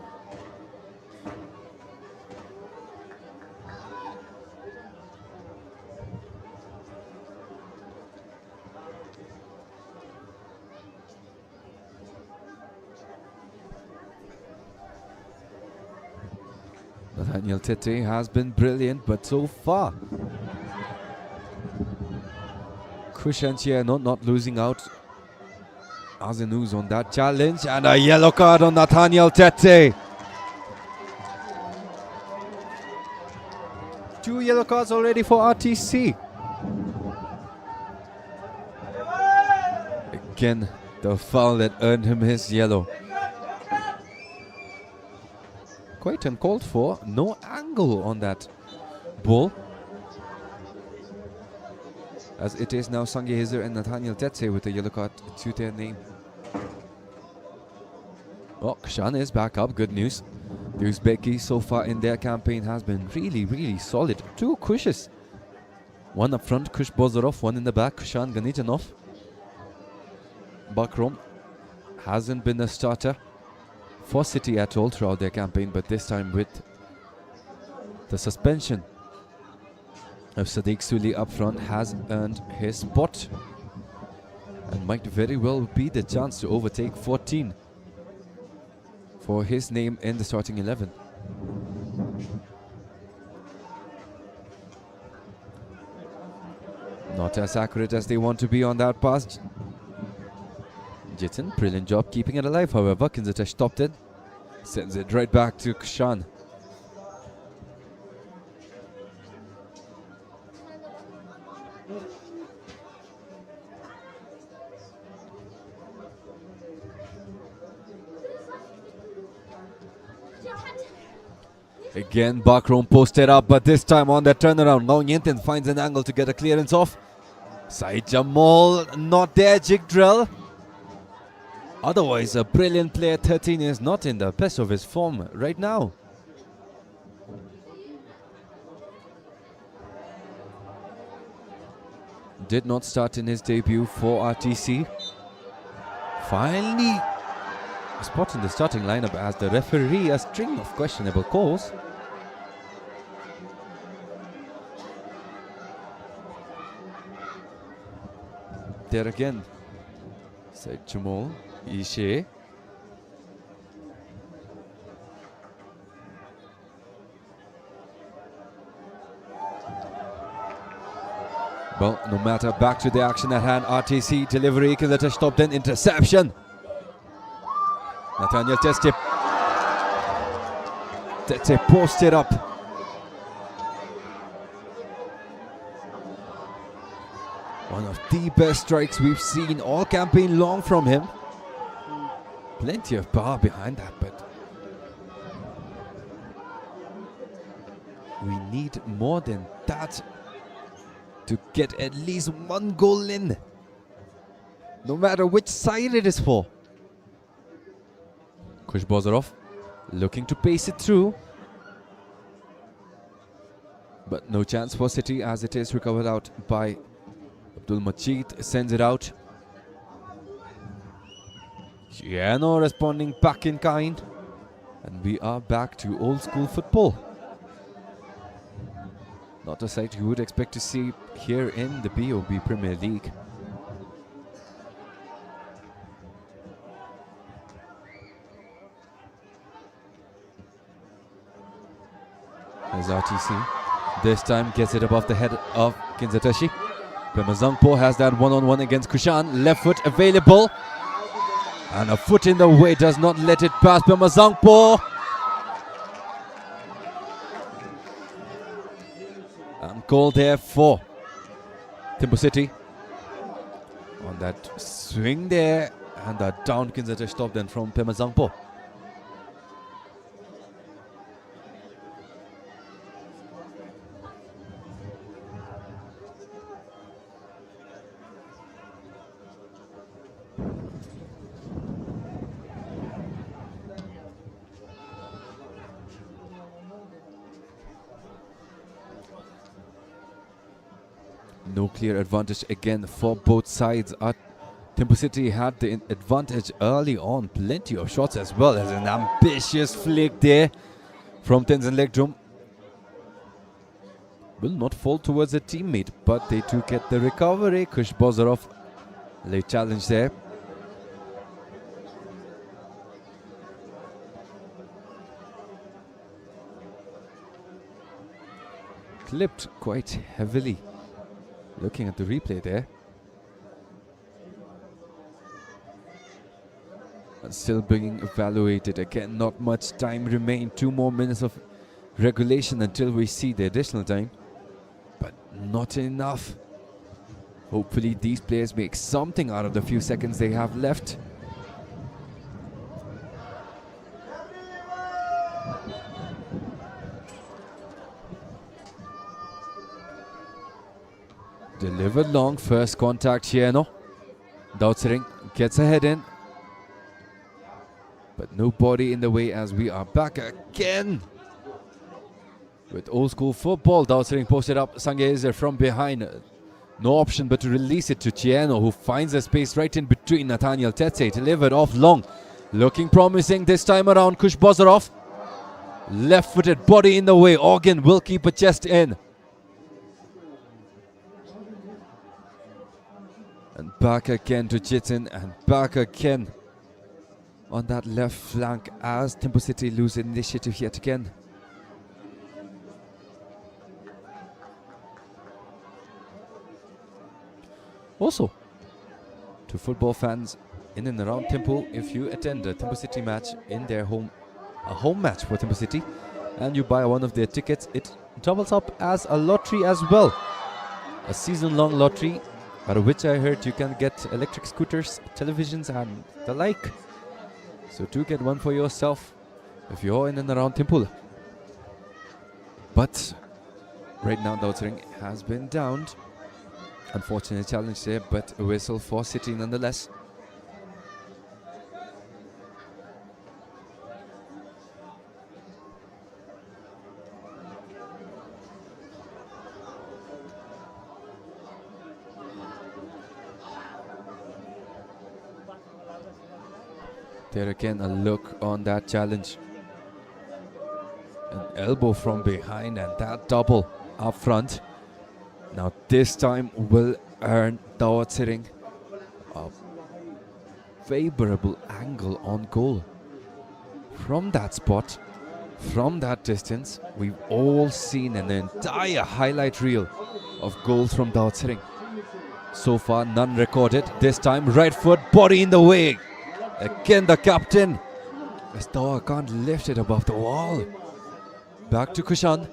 Nathaniel Tete has been brilliant, but so far Kush and Chieno not losing out. Azinuz on that challenge, and a yellow card on Nathaniel Tete. 2 yellow cards already for RTC. Again, the foul that earned him his yellow. Quite uncalled for. No angle on that ball. As it is now Sange Hizer and Nathaniel Tete with a yellow card to their name. Oh, Kushan is back up. Good news. The Uzbeki so far in their campaign has been really solid. 2 Kushes. One up front, Kush Bozorov. One in the back, Kushan Ganijanov. Bakrom hasn't been a starter for City at all throughout their campaign, but this time with the suspension of Sadiq Suli up front has earned his spot and might very well be the chance to overtake 14 for his name in the starting 11. Not as accurate as they want to be on that pass. Jitin, brilliant job keeping it alive, however. Kinzatesh stopped it. Sends it right back to Kushan. Again, Bakrom posted up, but this time on that turnaround, Ngao Nyentin finds an angle to get a clearance off. Said Jamal not there, jig drill. Otherwise, a brilliant player. 13 is not in the best of his form right now. Did not start in his debut for RTC. Finally, a spot in the starting lineup as the referee a string of questionable calls. There again, Said Jamal, Ishe. Well, no matter, back to the action at hand. RTC delivery, can let us stop, then interception. Nathaniel Tete posted up. One of the best strikes we've seen all campaign long from him. Plenty of power behind that, but we need more than that to get at least one goal in, no matter which side it is for. Kushbozarov looking to pace it through, but no chance for City as it is recovered out by Abdul Majid. Sends it out. Giano responding back in kind, and we are back to old school football. Not a sight you would expect to see here in the BoB Premier League. There's RTC. This time gets it above the head of Kinzatashi. Pemazangpo has that one-on-one against Kushan. Left foot available. And a foot in the way does not let it pass. Pemazangpo. And goal there for THIMPHU City. On that swing there. And that down Kinzatashi stop then from Pemazangpo. No clear advantage again for both sides. THIMPHU City had the advantage early on. Plenty of shots as well as an ambitious flick there from Tenzin Legdrum. Will not fall towards a teammate, but they do get the recovery. Kushbozarov, late challenge there. Clipped quite heavily. Looking at the replay there. And still being evaluated. Again, not much time remained. 2 more minutes of regulation until we see the additional time. But not enough. Hopefully these players make something out of the few seconds they have left. Delivered long, first contact here, no. Dautsering gets ahead in. But nobody in the way as we are back again. With old school football, Dautsering posted up. Sangezer from behind. No option but to release it to Chieno, who finds a space right in between. Nathaniel Tete delivered off long. Looking promising this time around. Kushbozarov. Left-footed, body in the way. Organ will keep a chest in. And back again to Jitin, and back again on that left flank as THIMPHU City lose initiative yet again. Also, to football fans in and around Thimphu, if you attend a THIMPHU City match in their home, a home match for THIMPHU City, and you buy one of their tickets, it doubles up as a lottery as well. A season-long lottery, out of which I heard you can get electric scooters, televisions and the like. So do get one for yourself if you're in and around Thimphu. But right now, the outswing has been downed. Unfortunate challenge there, but a whistle for City nonetheless. There again, a look on that challenge. An elbow from behind and that double up front. Now this time will earn Dawa Tsering a favorable angle on goal. From that spot, from that distance, we've all seen an entire highlight reel of goals from Dawa Tsering. So far, none recorded. This time, right foot, body in the way. Again, the captain. As Dawa can't lift it above the wall. Back to Kushan.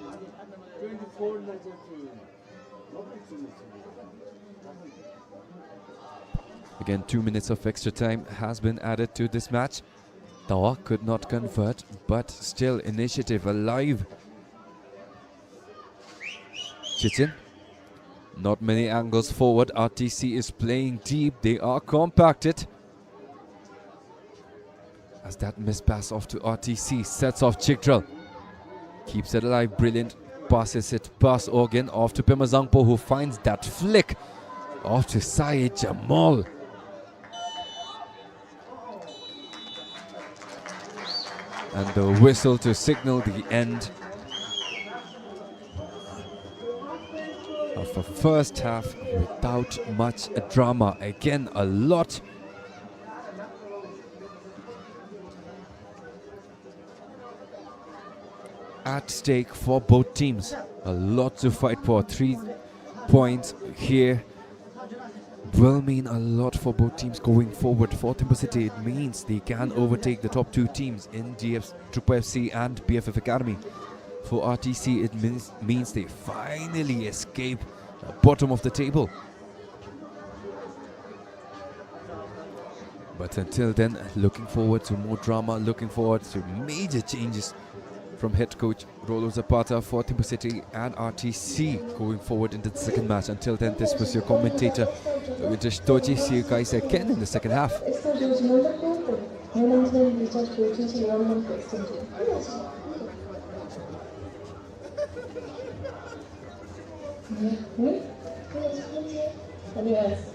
Again, 2 minutes of extra time has been added to this match. Dawa could not convert, but still initiative alive. Chichen. Not many angles forward. RTC is playing deep. They are compacted. As that missed pass off to RTC sets off Chikdral. Keeps it alive. Brilliant. Passes it past Organ off to Pema Zangpo, who finds that flick off to Syed Jamal. And the whistle to signal the end of the first half without much drama. Again, a lot at stake for both teams. A lot to fight for. 3 points here will mean a lot for both teams going forward. For THIMPHU City, it means they can overtake the top 2 teams in THIMPHU FC and BFF Academy. For RTC, it means they finally escape the bottom of the table. But until then, looking forward to more drama, looking forward to major changes from head coach Rolo Zapata for THIMPHU City and RTC going forward into the second match. Until then, this was your commentator, Vintage Toji. See you guys again in the second half. Yes.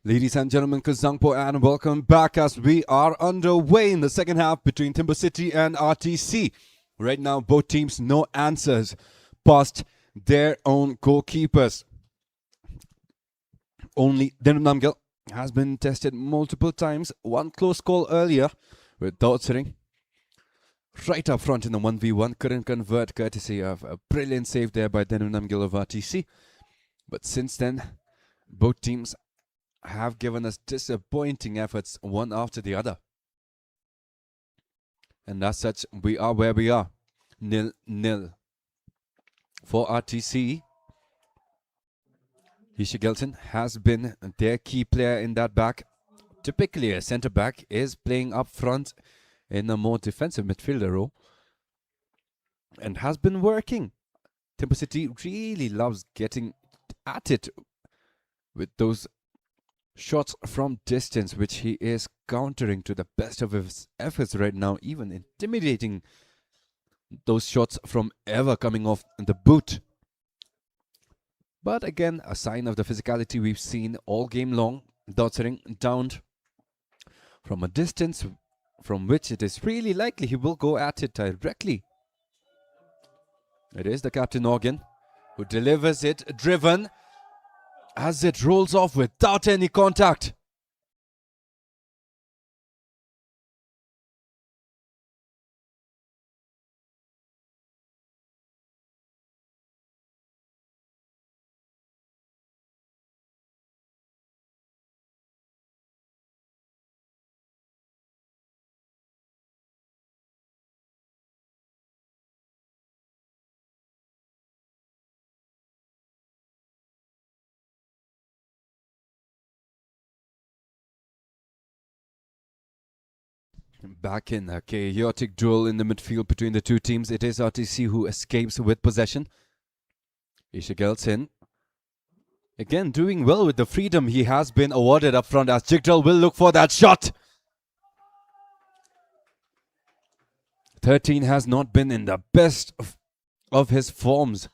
Ladies and gentlemen, Kazangpo, and welcome back as we are underway in the second half between THIMPHU City and RTC. Right now, both teams no answers past their own goalkeepers. Only Denunamgil has been tested multiple times. One close call earlier with Dautsering right up front in the 1v1. Couldn't convert courtesy of a brilliant save there by Denunamgil of RTC. But since then, both teams have given us disappointing efforts one after the other. And as such, we are where we are. 0-0. For RTC, Hisha Gelson has been their key player in that back. Typically, a centre-back is playing up front in a more defensive midfielder role and has been working. THIMPHU City really loves getting at it with those shots from distance, which he is countering to the best of his efforts right now, even intimidating those shots from ever coming off the boot. But again, a sign of the physicality we've seen all game long. Dautsering downed from a distance from which it is really likely he will go at it directly. It is the captain Organ who delivers it, driven, as it rolls off without any contact. Back in a chaotic duel in the midfield between the two teams. It is RTC who escapes with possession. Isha Gelson again doing well with the freedom he has been awarded up front, as Jigdal will look for that shot. 13 has not been in the best of his forms.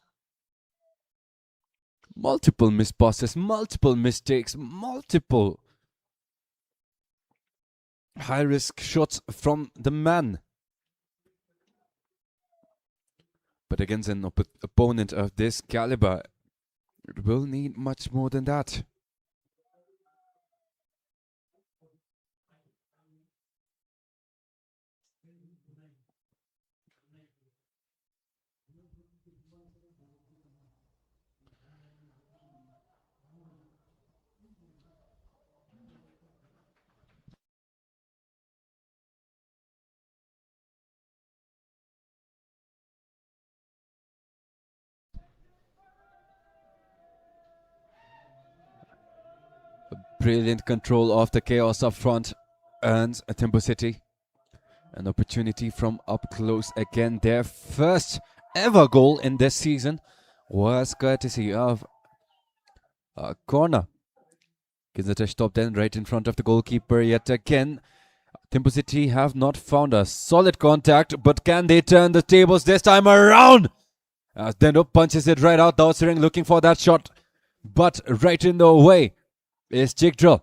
Multiple missed passes, multiple mistakes, multiple high-risk shots from the man. But against an opponent of this caliber, it will need much more than that. Brilliant control of the chaos up front earns THIMPHU City an opportunity from up close again. Their first ever goal in this season was courtesy of a corner. Kizata stopped then right in front of the goalkeeper yet again. THIMPHU City have not found a solid contact, but can they turn the tables this time around? As Dendo punches it right out. Dautsering looking for that shot, but right in the way is Jigdral.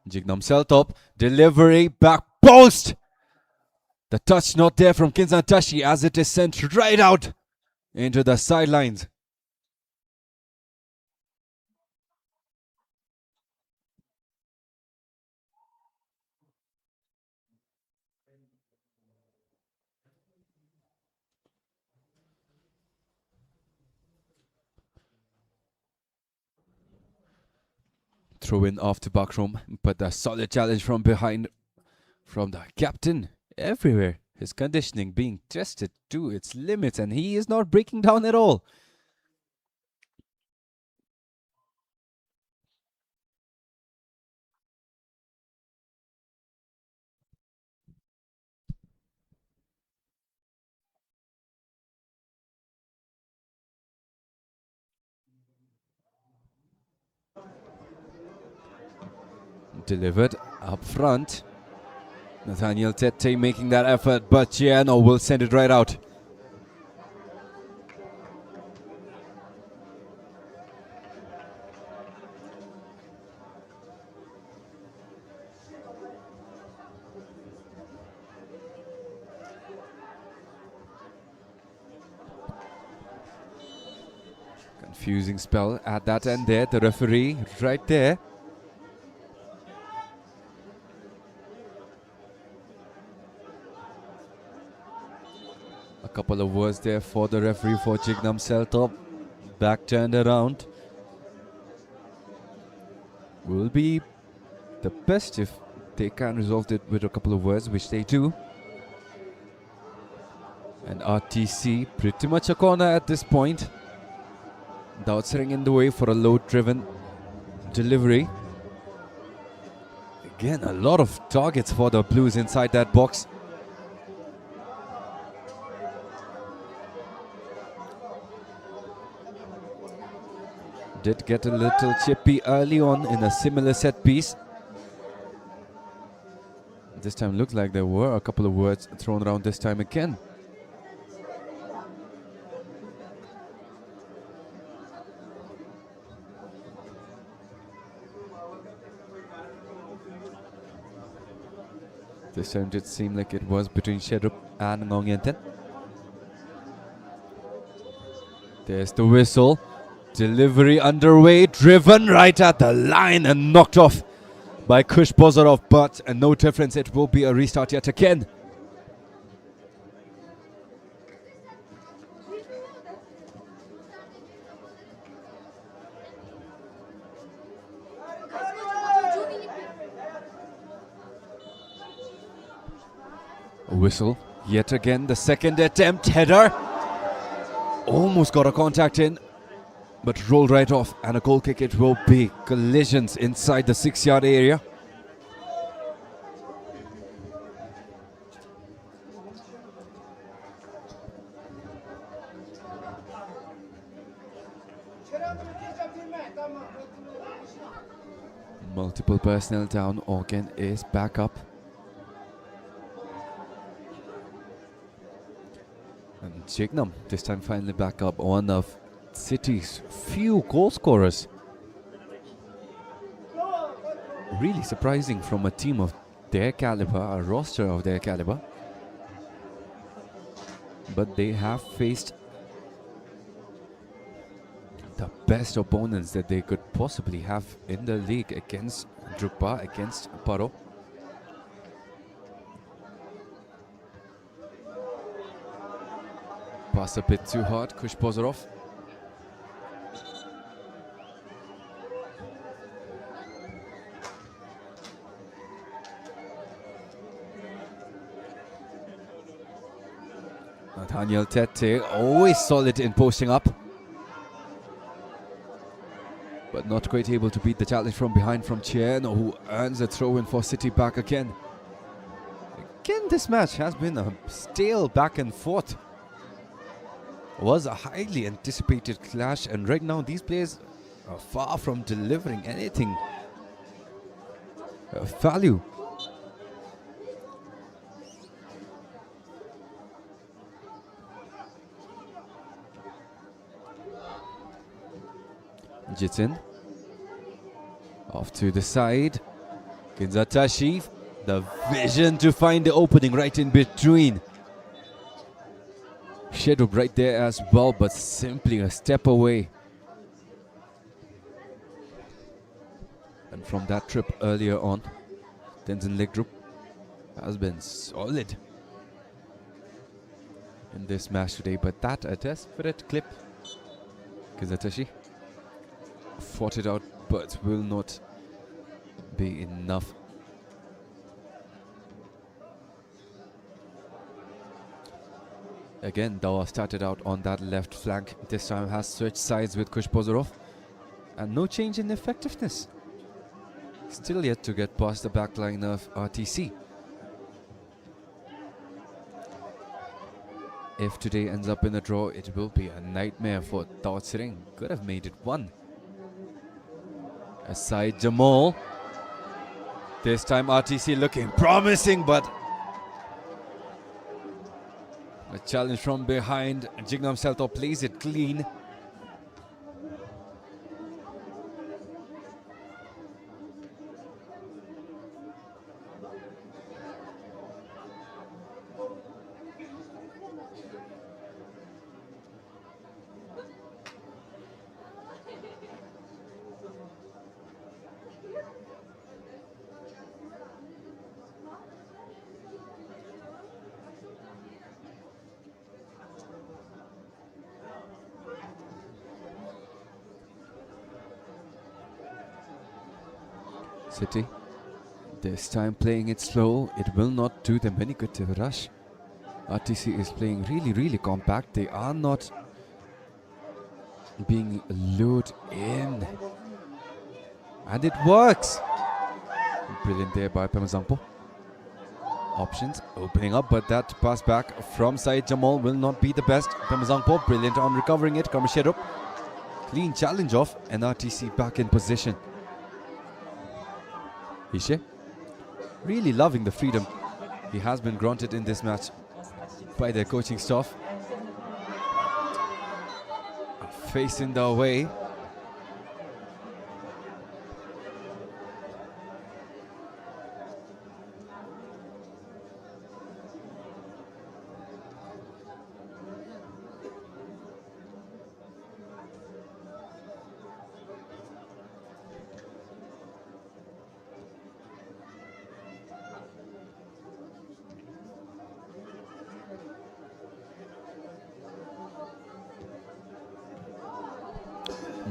Jignam Seltop, delivery, back post. The touch not there from Kinzan Tashi as it is sent right out into the sidelines. Throw in off to Backroom, but a solid challenge from behind from the captain. Everywhere his conditioning being tested to its limits, and he is not breaking down at all. Delivered up front. Nathaniel Tete making that effort, but Giano will send it right out. Confusing spell at that end there. The referee right there. A couple of words there for the referee for Jignam Seltop. Back turned around. Will be the best if they can resolve it with a couple of words, which they do. And RTC pretty much a corner at this point. Doutsering in the way for a low-driven delivery. Again, a lot of targets for the Blues inside that box. Did get a little chippy early on in a similar set piece. This time looked like there were a couple of words thrown around this time again. This time did seem like it was between Sherup and Ngong Yenten. There's the whistle. Delivery underway, driven right at the line and knocked off by Kush Bozorov, but no difference, it will be a restart yet again. A whistle, yet again the second attempt, header. Almost got a contact in, but rolled right off, and a goal kick it will be. Collisions inside the 6-yard area. Multiple personnel down. Organ is back up. And Jignam this time finally back up, one of City's few goal scorers. Really surprising from a team of their caliber, a roster of their caliber. But they have faced the best opponents that they could possibly have in the league, against Drukpa, against Paro. Pass a bit too hard, Kush Bozorov. Nathaniel Tete, always solid in posting up, but not quite able to beat the challenge from behind from Chierno, who earns a throw-in for City back again. Again, this match has been a stale back and forth. Was a highly anticipated clash, and right now these players are far from delivering anything of value. Jitin off to the side. Kinzatashi, the vision to find the opening right in between. Sheduk right there as well, but simply a step away. And from that trip earlier on, Tenzin Legroup has been solid in this match today, but that a desperate clip. Kizatashi fought it out, but will not be enough. Again, Dawa started out on that left flank. This time has switched sides with Kush Bozorov, and no change in effectiveness. Still yet to get past the back line of RTC. If today ends up in a draw, it will be a nightmare for Dautsering. Could have made it one. Aside Jamal. This time RTC looking promising, but a challenge from behind. Jignam Seltop plays it clean. City, this time playing it slow, it will not do them any good to rush. RTC is playing really compact. They are not being lured in. And it works! Brilliant there by Pemazangpo. Options opening up, but that pass back from Syed Jamal will not be the best. Pemazangpo brilliant on recovering it. Kamasherup. Clean challenge off, and RTC back in position. Ishe really loving the freedom he has been granted in this match by their coaching staff. Facing the way.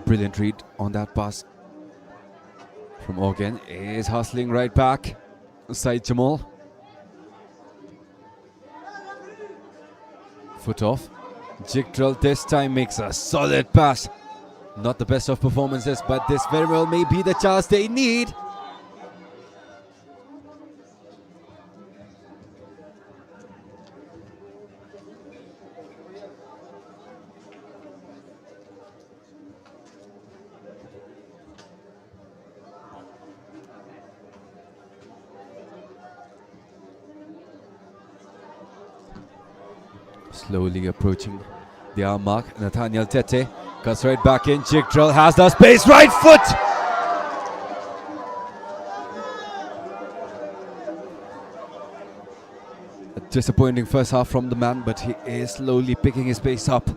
Brilliant read on that pass from Organ. Is hustling right back. Syed Jamal. Foot off. Jigdral this time makes a solid pass. Not the best of performances, but this very well may be the chance they need. Slowly approaching the arm mark. Nathaniel Tete cuts right back in. Jigdral has the space. Right foot! A disappointing first half from the man, but he is slowly picking his pace up.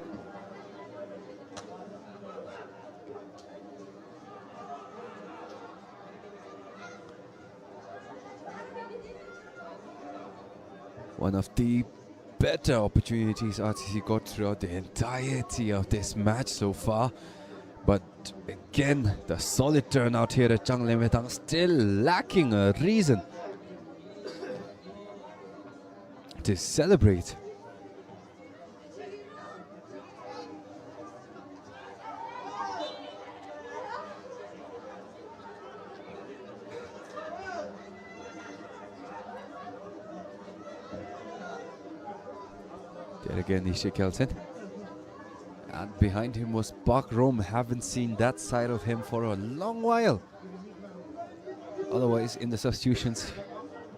One of the better opportunities RTC got throughout the entirety of this match so far, but again the solid turnout here at Changlemetang still lacking a reason to celebrate. There again, Ishe Kelsen. And behind him was Park Rome. Haven't seen that side of him for a long while. Otherwise, in the substitutions,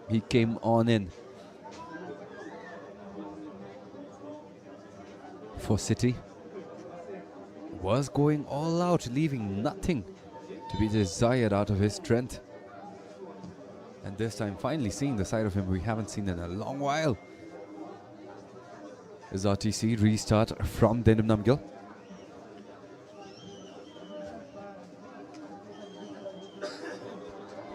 he came on in. For City. Was going all out, leaving nothing to be desired out of his strength. And this time, finally seeing the side of him we haven't seen in a long while. Is RTC restart from Denham Namgil.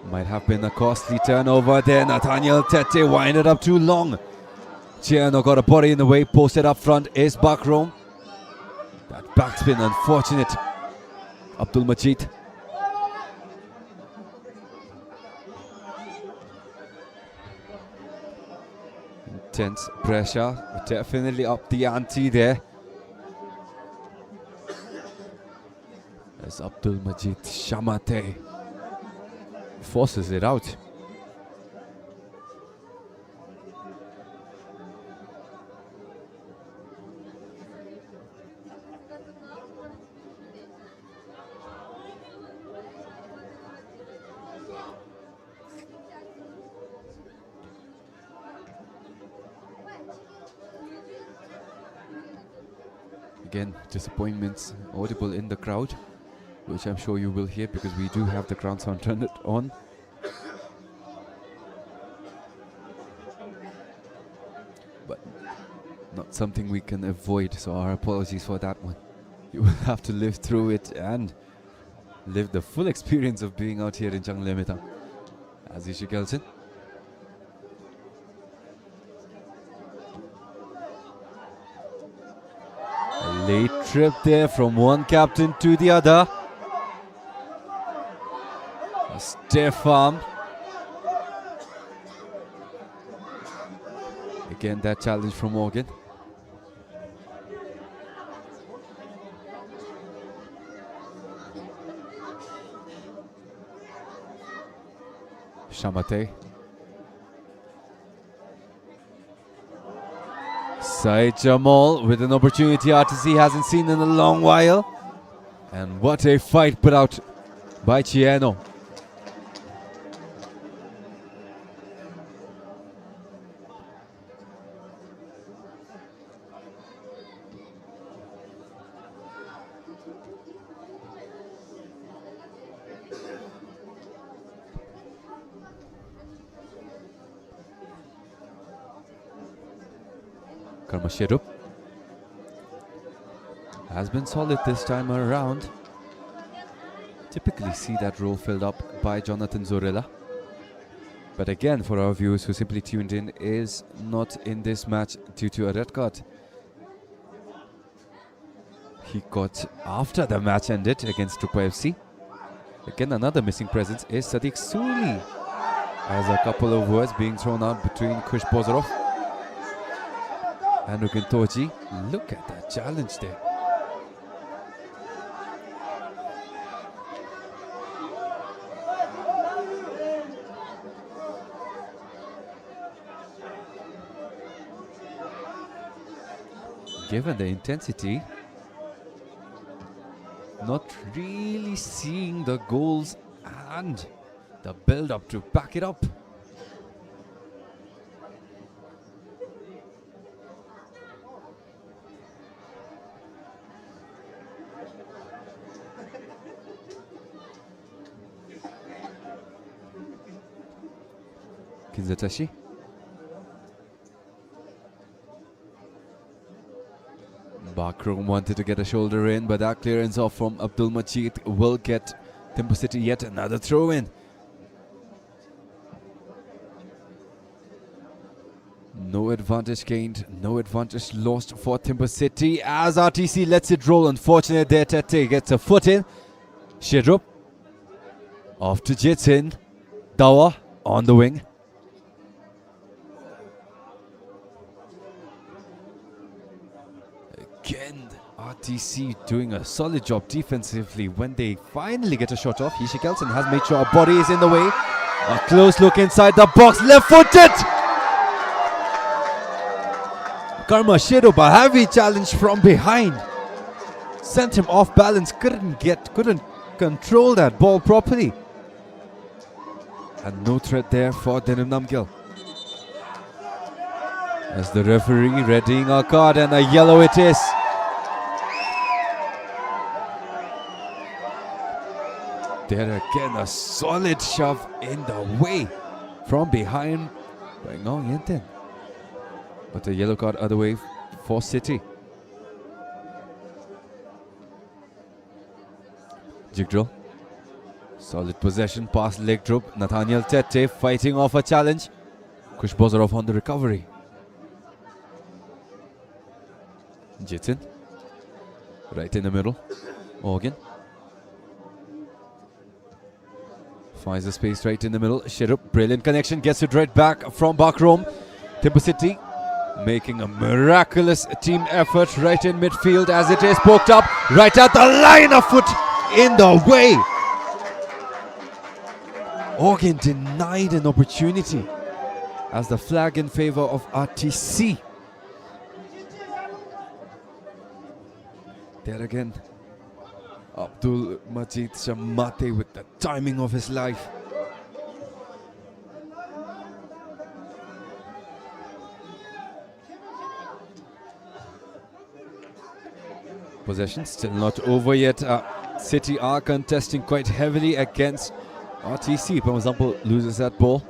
Might have been a costly turnover there. Nathaniel Tete winded up too long. Chiano got a body in the way, posted up front is Bakrom. That backspin unfortunate. Abdul Majid. Intense pressure, definitely up the ante there. As Abdul Majid Shamate forces it out. Again, disappointments audible in the crowd, which I'm sure you will hear because we do have the ground sound turned on. But not something we can avoid, so our apologies for that one. You will have to live through it and live the full experience of being out here in Changlemetang. As Ishe Kelsen. Late trip there from one captain to the other. A stiff arm. Again, that challenge from Morgan. Shamate. Said Jamal with an opportunity RTC hasn't seen in a long while. And what a fight put out by Chieno. Karmashirup has been solid this time around. Typically see that role filled up by Jonathan Zorilla. But again, for our viewers who simply tuned in, is not in this match due to a red card. He got after the match ended against THIMPHU FC. Again, another missing presence is Sadiq Suli. As a couple of words being thrown out between Kush Bozorov and Rukin Toji. Look at that challenge there. Given the intensity, not really seeing the goals and the build-up to back it up. Kinzatashi. Bakrum wanted to get a shoulder in, but that clearance off from Abdul Majid will get THIMPHU City yet another throw in. No advantage gained, no advantage lost for THIMPHU City as RTC lets it roll. Unfortunate there, Tete gets a foot in. Shidrup off to Jitin. Dawa on the wing. Again, RTC doing a solid job defensively when they finally get a shot off. Yishi Kelson has made sure our body is in the way. A close look inside the box, left-footed! Karma Shirup, a heavy challenge from behind. Sent him off balance, couldn't control that ball properly. And no threat there for Denim Namgil. As the referee readying a card, and a yellow it is. There again, a solid shove in the way from behind by Ngong Yenten. But a yellow card other way for City. Jigdrill. Solid possession, past leg drop. Nathaniel Tete fighting off a challenge. Kush Bozorov on the recovery. Jitin. Right in the middle. Organ. Finds the space right in the middle. Shirup, brilliant connection. Gets it right back from Bakrom. THIMPHU City making a miraculous team effort right in midfield as it is poked up right at the line, of foot in the way. Organ denied an opportunity as the flag in favor of RTC. There again, Abdul Majid Shamate with the timing of his life. Possession still not over yet. City are contesting quite heavily against RTC. For example, loses that ball.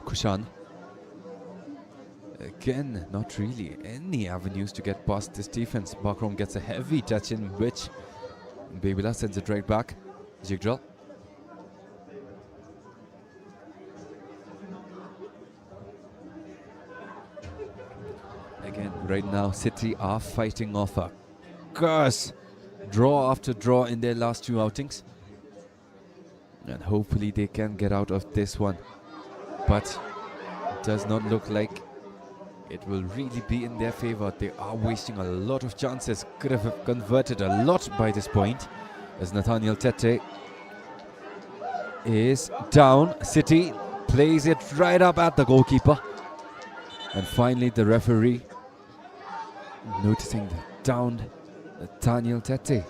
Kushan. Again, not really any avenues to get past this defense. Bakrom gets a heavy touch in which Babila sends it right back. Jigdral. Again, right now City are fighting off a course, draw after draw in their last 2 outings. And hopefully they can get out of this one. But it does not look like it will really be in their favor. They are wasting a lot of chances. Could have converted a lot by this point. As Nathaniel Tete is down. City plays it right up at the goalkeeper. And finally the referee noticing the downed Nathaniel Tete.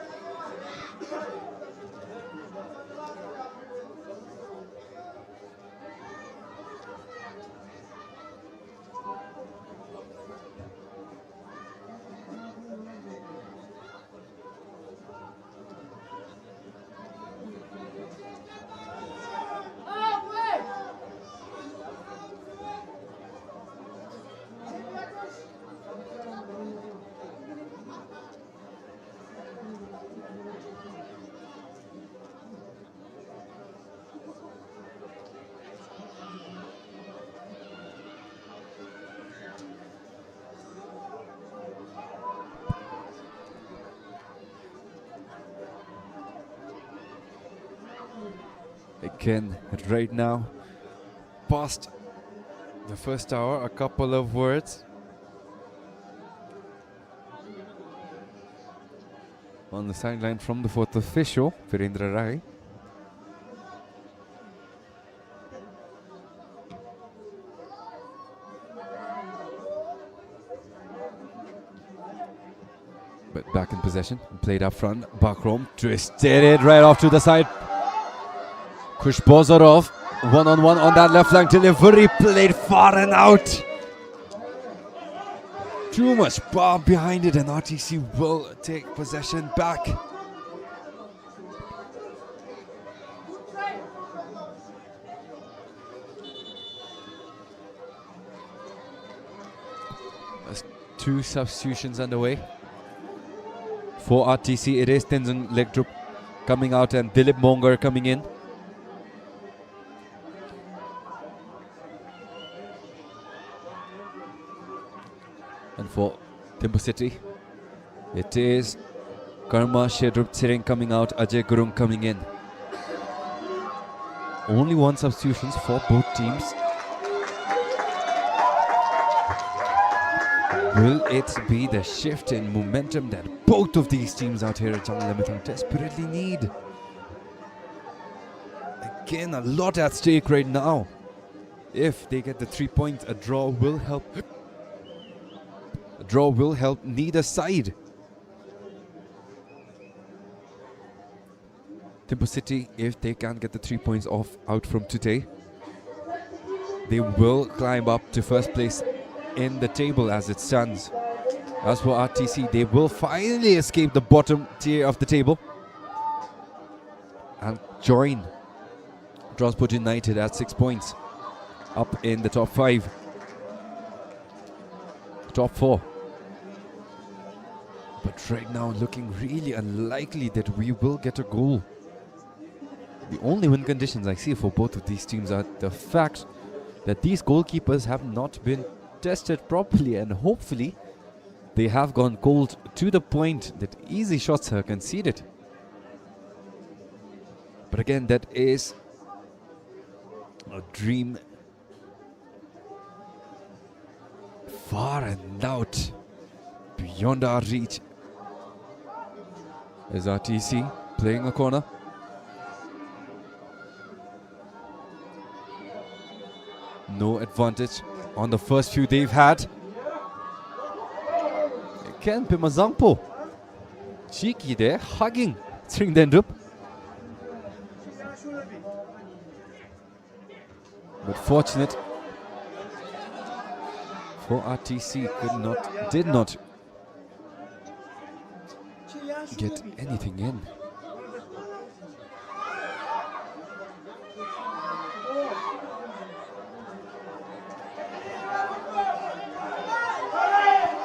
Again, right now, past the first hour, a couple of words on the sideline from the fourth official, Virendra Rai. But back in possession, played up front, Bakrom twisted it right off to the side. Kush Bozarov, one-on-one on that left flank delivery, played far and out. Too much power behind it, and RTC will take possession back. There's 2 substitutions underway. For RTC, it is Tenzin Legdrup coming out and Dilip Mongar coming in. And for THIMPHU City, it is Karma Shedrup Tsering coming out, Ajay Gurung coming in. Only 1 substitutions for both teams. Will it be the shift in momentum that both of these teams out here at Jungle Limited desperately need? Again, a lot at stake right now. If they get the 3 points, a draw will help. A draw will help neither side. THIMPHU City, if they can get the 3 points out from today, they will climb up to first place in the table as it stands. As for RTC, they will finally escape the bottom tier of the table and join Transport United at 6 points up in the top 5. Top 4. But right now looking really unlikely that we will get a goal. The only win conditions I see for both of these teams are the fact that these goalkeepers have not been tested properly, and hopefully they have gone cold to the point that easy shots are conceded. But again, that is a dream far and out beyond our reach. Is RTC playing a corner? No advantage on the first few they've had. Again, Pimazangpo. Cheeky there, hugging Tsering Dendrup. But fortunate for RTC, did not get anything in.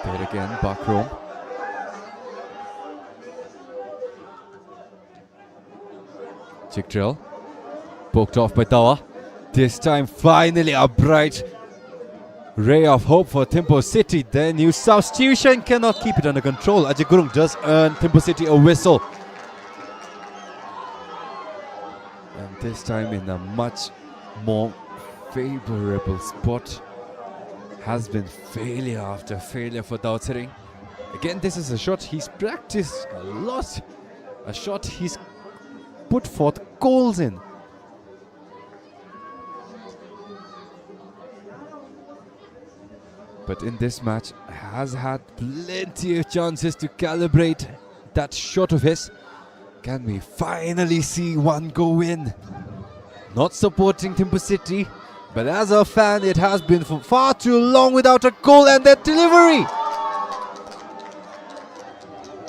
There again, Bakrom. Chikdrill. Poked off by Dawa. This time finally a bright ray of hope for THIMPHU City. Their new substitution cannot keep it under control. Ajay Gurung does earn THIMPHU City a whistle. And this time in a much more favorable spot. Has been failure after failure for Dao Tsering. Again, this is a shot he's practiced a lot. A shot he's put forth goals in. But in this match, has had plenty of chances to calibrate that shot of his. Can we finally see one go in? Not supporting THIMPHU City, but as a fan, it has been for far too long without a goal, and that delivery!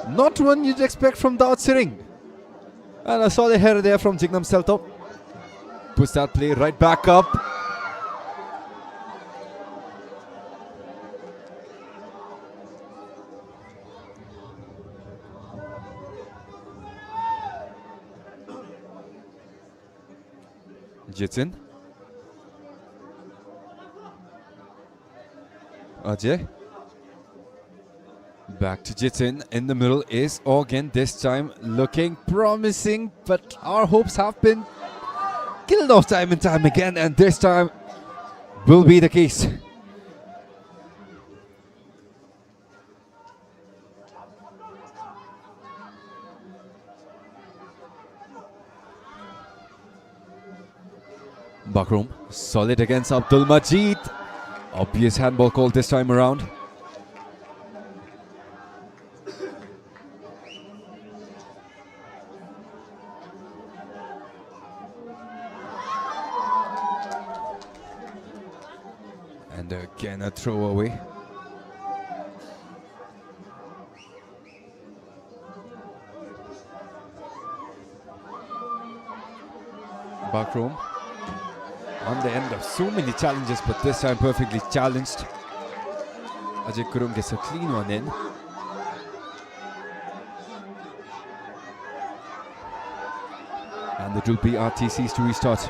Not one you'd expect from Dao Tsering. And a solid header there from Jignam Seltop. Puts that play right back up. Jitin. Ajay. Back to Jitin. In the middle is Organ. This time looking promising, but our hopes have been killed off time and time again, and this time will be the case. Bakrum, solid against Abdul Majid. Obvious handball call this time around. And again a throw away. Bakrum. On the end of so many challenges, but this time perfectly challenged. Ajay Gurung gets a clean one in. And it will be RTC's to restart.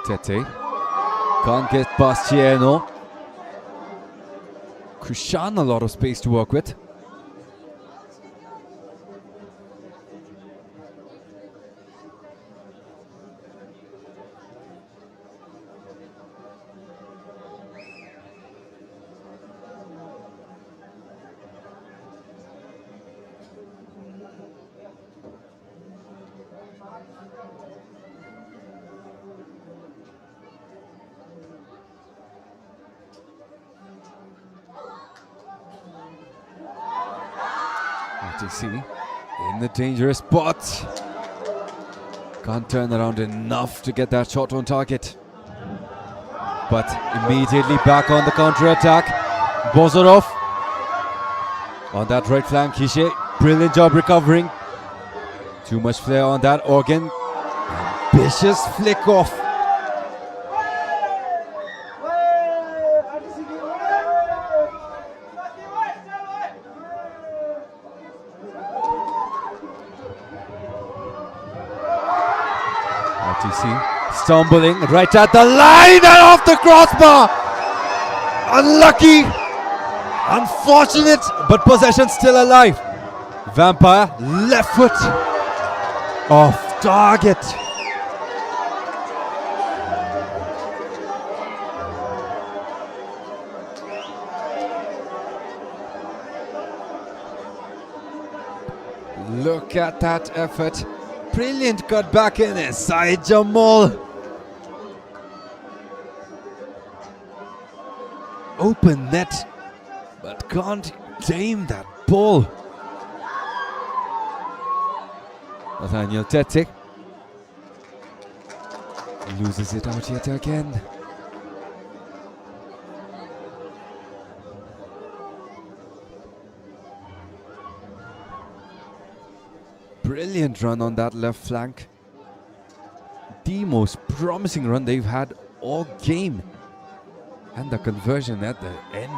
Tete can't get past Chieno. Kushan a lot of space to work with. RTC in the dangerous spot. Can't turn around enough to get that shot on target. But immediately back on the counter-attack. Bozorov on that right flank. Kishe, brilliant job recovering. Too much flair on that Organ. Ambitious flick off. RTC stumbling right at the line and off the crossbar. Unlucky, unfortunate, but possession still alive. Vampire left foot off target. Look at that effort. Brilliant cut back in inside Jamal. Open net, but can't tame that ball. Nathaniel Tete loses it out yet again. Brilliant run on that left flank. The most promising run they've had all game. And the conversion at the end.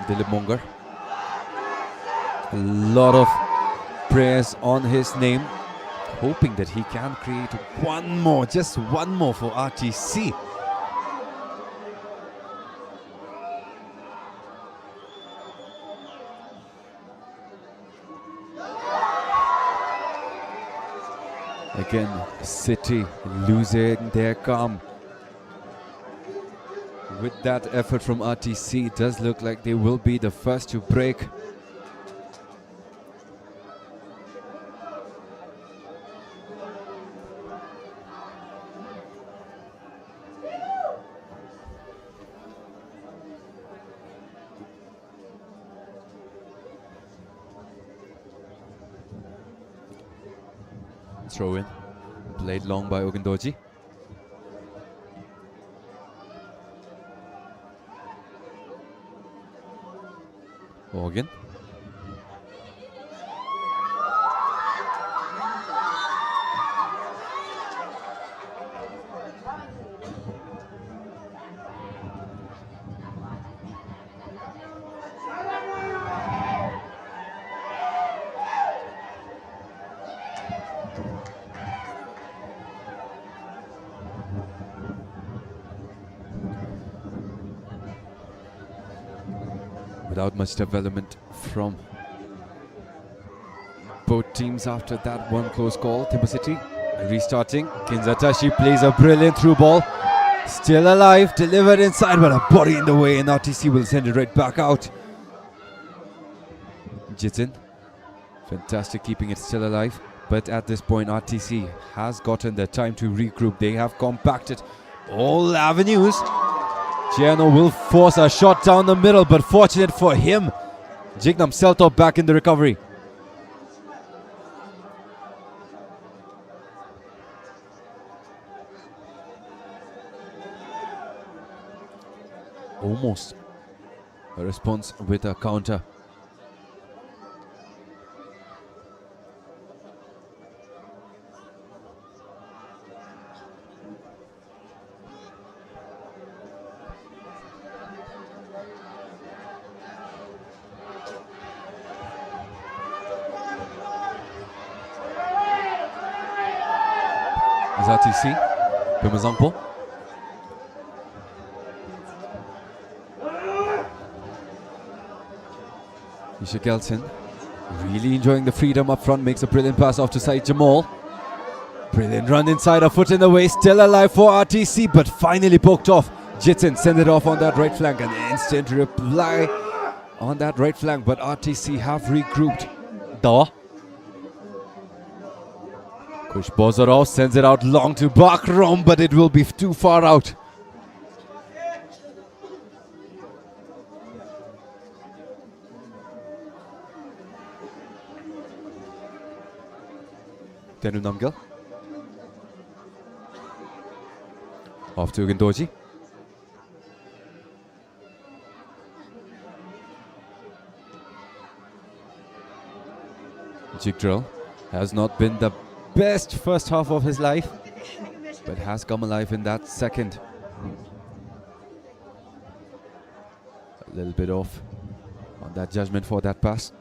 Dilip Mongar. A lot of prayers on his name, hoping that he can create one more, just one more for RTC. Again, City losing their calm. With that effort from RTC, it does look like they will be the first to break. Throw in, played long by Ogundoji. Morgan. Without much development from both teams after that one close call. THIMPHU City restarting. Kinzatashi plays a brilliant through ball. Still alive, delivered inside, but a body in the way, and RTC will send it right back out. Jitin, fantastic keeping it still alive. But at this point, RTC has gotten the time to regroup. They have compacted all avenues. Giano will force a shot down the middle, but fortunate for him, Jignam Seltop back in the recovery. Almost a response with a counter. RTC, Pemazangpo. Isha Kelson really enjoying the freedom up front, makes a brilliant pass off to side Jamal. Brilliant run inside, a foot in the way, still alive for RTC, but finally poked off. Jitin send it off on that right flank, an instant reply on that right flank, but RTC have regrouped. Dawa. Kush Bozarov sends it out long to Bakrom, but it will be too far out. Tenu Namgil. Off to Ugundoji. Jigdrill has not been the best first half of his life, but has come alive in that second. A little bit off on that judgment for that pass.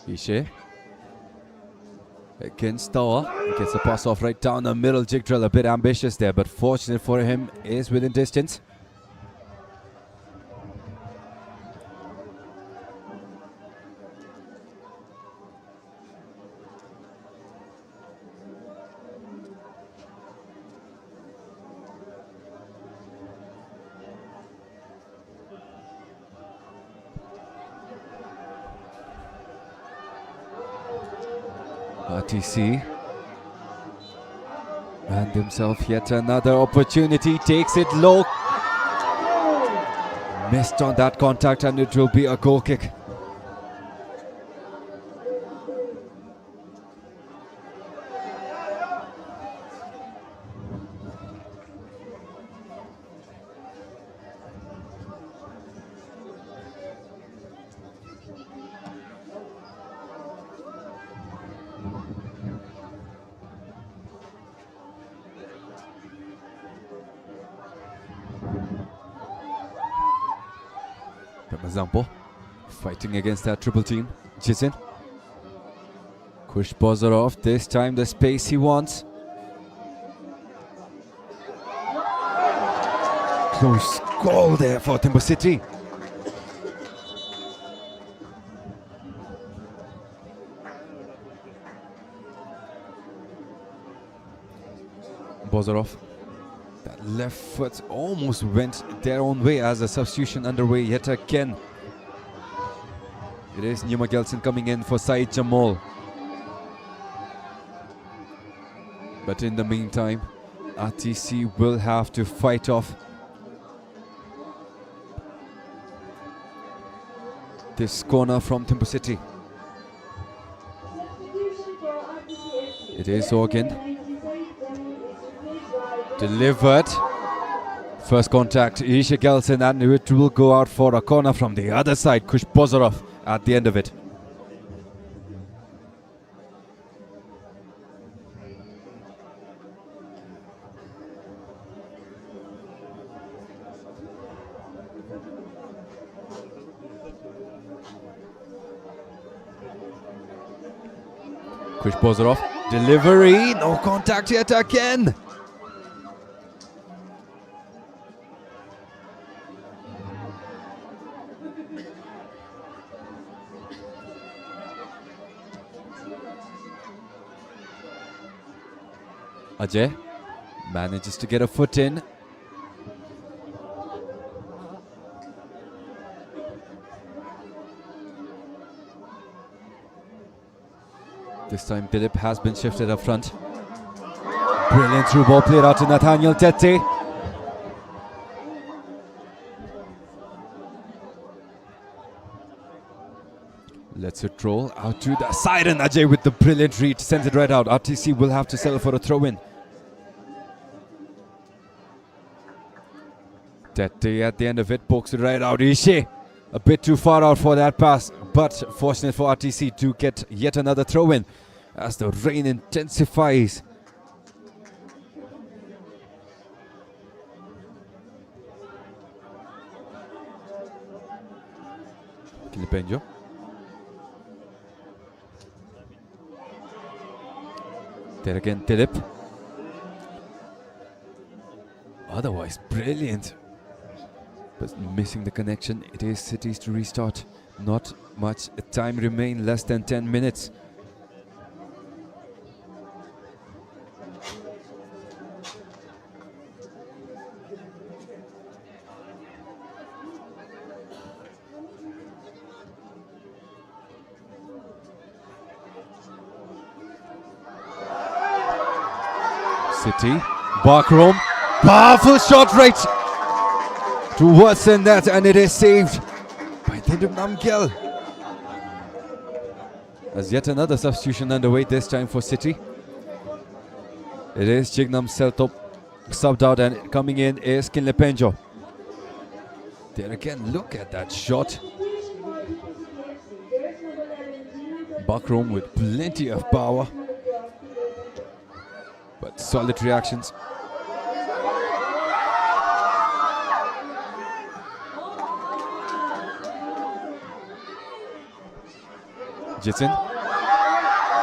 Ishe against Tower, gets the pass off right down the middle. Jigdrill a bit ambitious there, but fortunate for him is within distance. RTC and himself yet another opportunity, takes it low, missed on that contact, and it will be a goal kick. Zampo fighting against that triple team. Jitin. Kush Bozorov, this time the space he wants. Close goal there for THIMPHU City. Bozorov, that left foot almost went their own way as a substitution underway yet again. It is Numa Gelson coming in for Said Jamal. But in the meantime, RTC will have to fight off this corner from THIMPHU City. Substitution for RTC FC. It is Organ. 96 by Delivered. First contact, Isha Gelson, and it will go out for a corner from the other side. Kush Bozorov at the end of it. Kush Bozorov, delivery, no contact yet again. Ajay manages to get a foot in. This time Dilip has been shifted up front. Brilliant through ball played out to Nathaniel Tete. Lets it roll out to the side, and Ajay with the brilliant read sends it right out. RTC will have to settle for a throw-in. Tete at the end of it pokes it right out. Ishe a bit too far out for that pass, but fortunate for RTC to get yet another throw-in as the rain intensifies. Kilipenjo. There again, Dilip. Otherwise, brilliant. But missing the connection. It is Cities to restart. Not much time remain, less than 10 minutes. City, Barkrom, powerful shot right towards the net, and it is saved by Thindum Namgyal. As yet another substitution underway, this time for City. It is Jignam Seltop subbed out, and coming in is Kinlepenjo. There again, look at that shot. Barkrom with plenty of power, but solid reactions. Jitin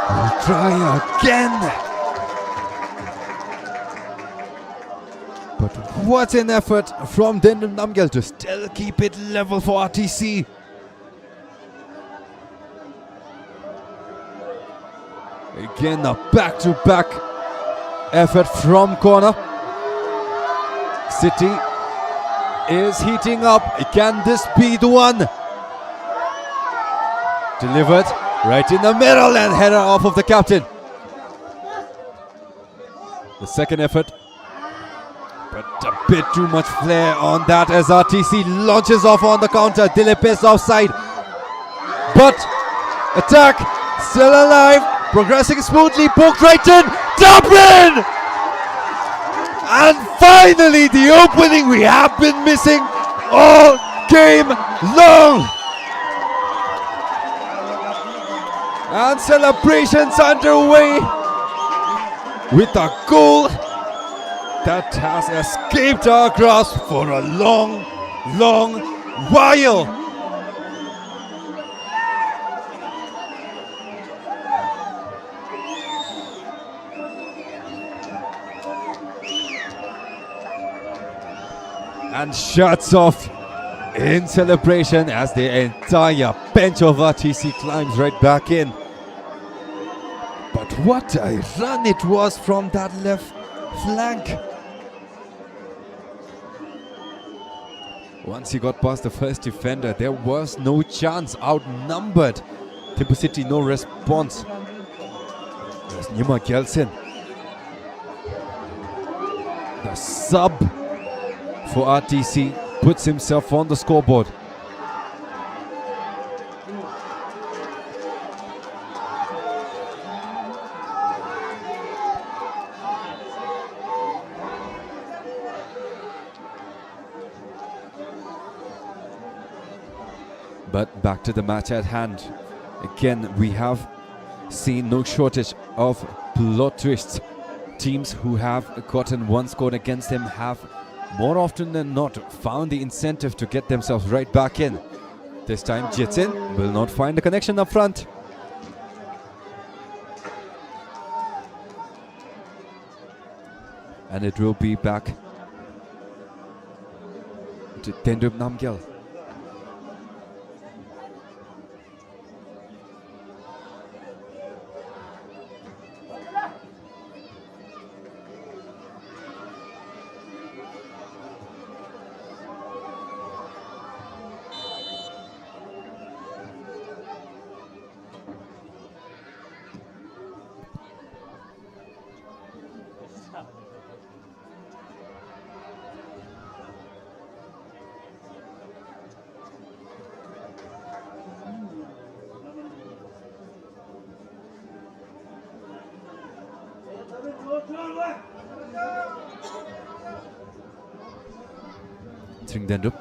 will try again. But what an effort from Thindum Namgyal to still keep it level for RTC. Again, a back-to-back effort from corner. City is heating up. Can this be the one? Delivered right in the middle and header off of the captain. The second effort, but a bit too much flair on that as RTC launches off on the counter. Dilip is offside, but attack still alive, progressing smoothly, poked right in, Dublin! And finally the opening we have been missing all game long. And celebrations underway with a goal that has escaped our grasp for a long, long while. and shuts off in celebration as the entire bench of RTC climbs right back in. But what a run it was from that left flank. Once he got past the first defender, there was no chance, outnumbered. THIMPHU City, no response. There's Nima Gelsin, the sub for RTC, puts himself on the scoreboard. But back to the match at hand. Again, we have seen no shortage of plot twists. Teams who have gotten one score against them have more often than not found the incentive to get themselves right back in. This time Jitsin will not find the connection up front. And it will be back to Tendrup Namgyal. Tringdendrup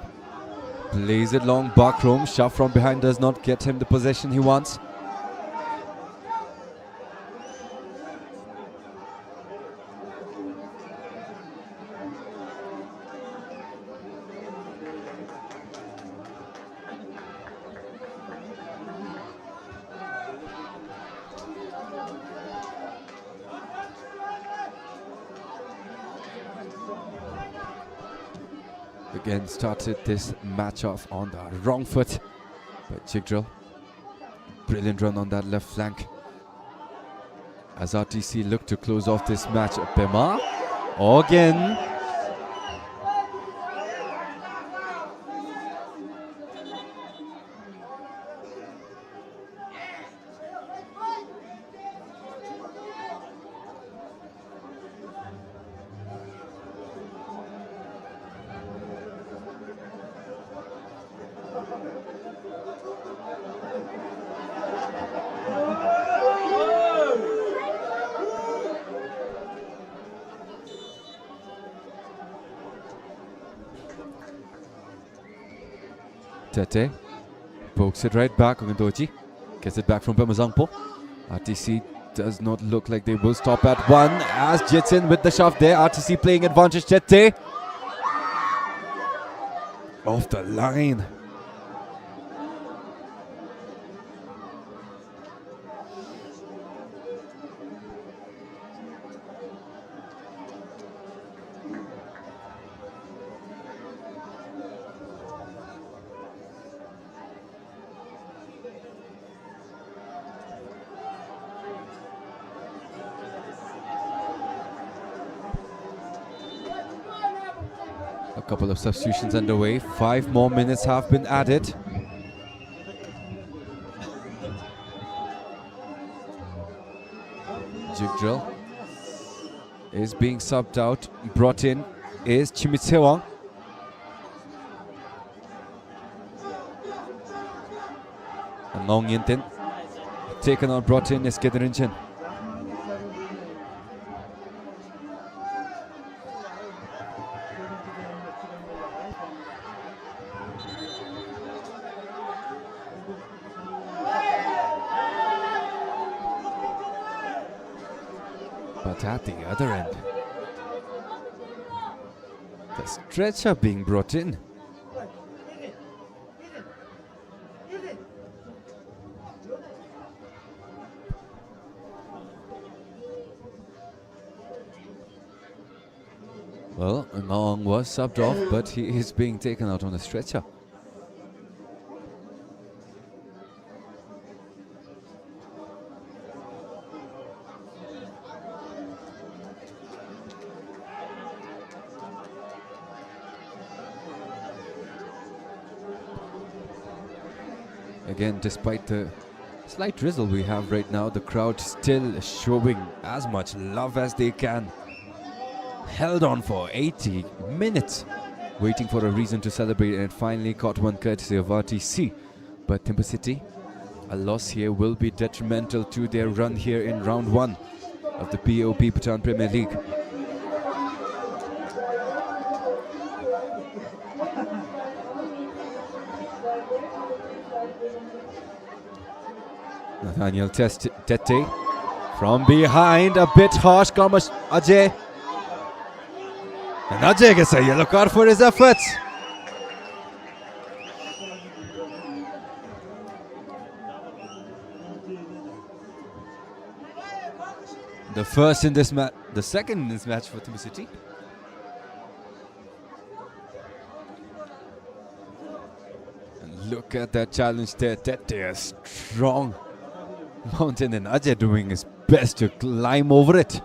plays it long, Bakrom, shove from behind does not get him the possession he wants. Again, started this match off on the wrong foot, but Jigdrill, brilliant run on that left flank as RTC look to close off this match. Pema again. Tete pokes it right back. Ogundoji gets it back from Pemazangpo. RTC does not look like they will stop at one as Jitsin with the shove there. RTC playing advantage. Tete off the line. A couple of substitutions underway. 5 more minutes have been added. Jigdrill is being subbed out. Brought in is Chimitsewang. And Long Yintin taken out. Brought in is Kedirinchen. But at the other end, the stretcher being brought in. Well, Ngong was subbed off, but he is being taken out on a stretcher. Again, despite the slight drizzle we have right now, the crowd still showing as much love as they can. Held on for 80 minutes, waiting for a reason to celebrate, and it finally caught one courtesy of RTC. But THIMPHU City, a loss here will be detrimental to their run here in round 1 of the BoB Bhutan Premier League. Nathaniel Tete from behind, a bit harsh, Kamash Ajay. And Ajay gets a yellow card for his efforts. The first in this match, the second in this match for THIMPHU City. And look at that challenge there. Tete, a strong mountain, and Ajay doing his best to climb over it.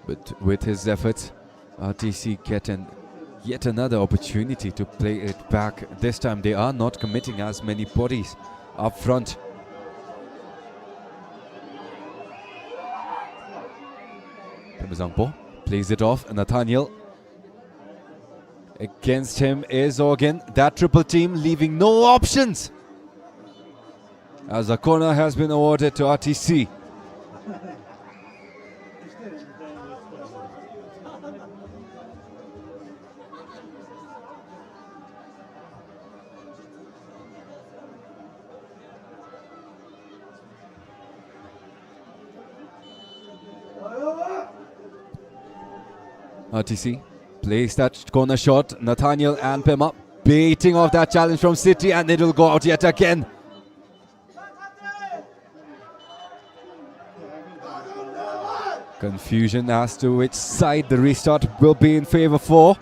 But with his efforts, RTC get yet another opportunity to play it back. This time they are not committing as many bodies up front. Zangpo plays it off, and Nathaniel. Against him is Organ. That triple team leaving no options, as a corner has been awarded to RTC. RTC plays that corner shot. Nathaniel and Pema baiting off that challenge from City, and it will go out yet again. Confusion as to which side the restart will be in favor for.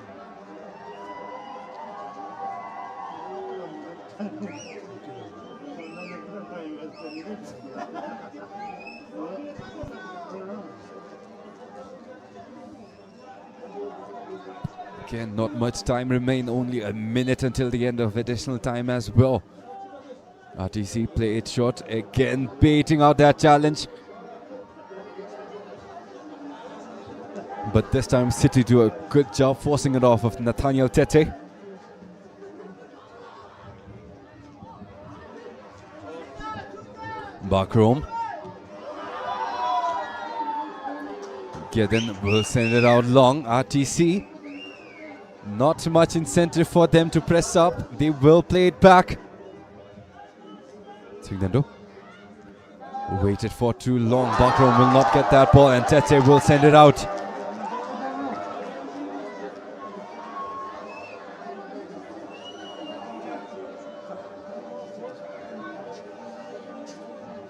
Again, not much time remain, only a minute until the end of additional time as well. RTC play it short, again baiting out that challenge. But this time City do a good job forcing it off of Nathaniel Tete. Bakrom. Gideon will send it out long. RTC. Not much incentive for them to press up. They will play it back. Tsingdendo waited for too long. Bakrom will not get that ball, and Tete will send it out.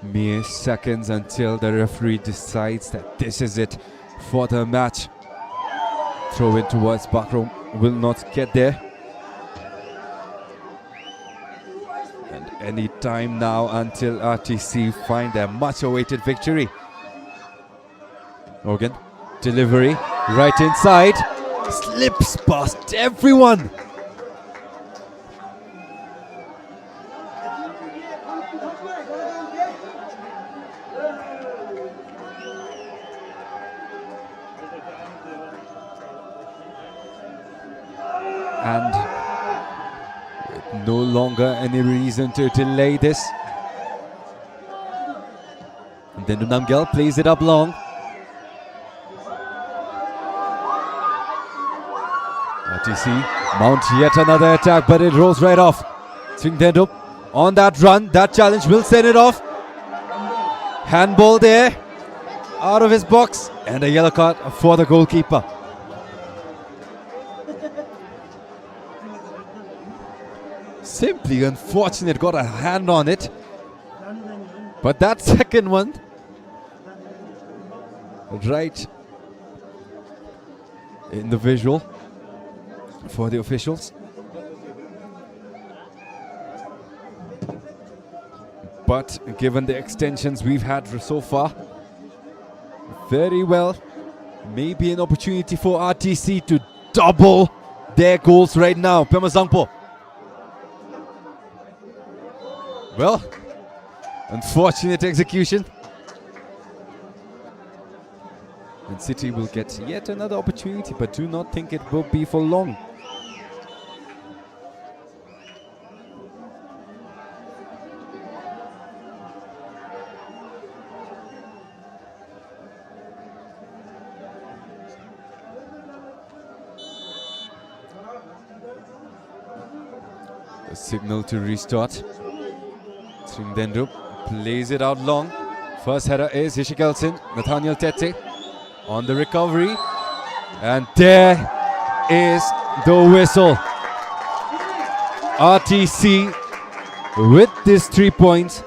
Mere seconds until the referee decides that this is it for the match. Throw in towards Bakrom, will not get there. And any time now until RTC find their much awaited victory. Organ, delivery, right inside, slips past everyone. And with no longer any reason to delay this. And then Namgyal plays it up long. RTC mount yet another attack, but it rolls right off. Tsingdendo on that run, that challenge will send it off. Handball there, out of his box, and a yellow card for the goalkeeper. simply unfortunate, got a hand on it. But that second one, right in the visual for the officials. But given the extensions we've had so far, very well, maybe an opportunity for RTC to double their goals right now. Pema Zangpo. Well, unfortunate execution. And City will get yet another opportunity, but do not think it will be for long. A signal to restart. Trimdendrup plays it out long. First header is Hishikelson. Nathaniel Tete on the recovery. And there is the whistle. RTC with this 3 points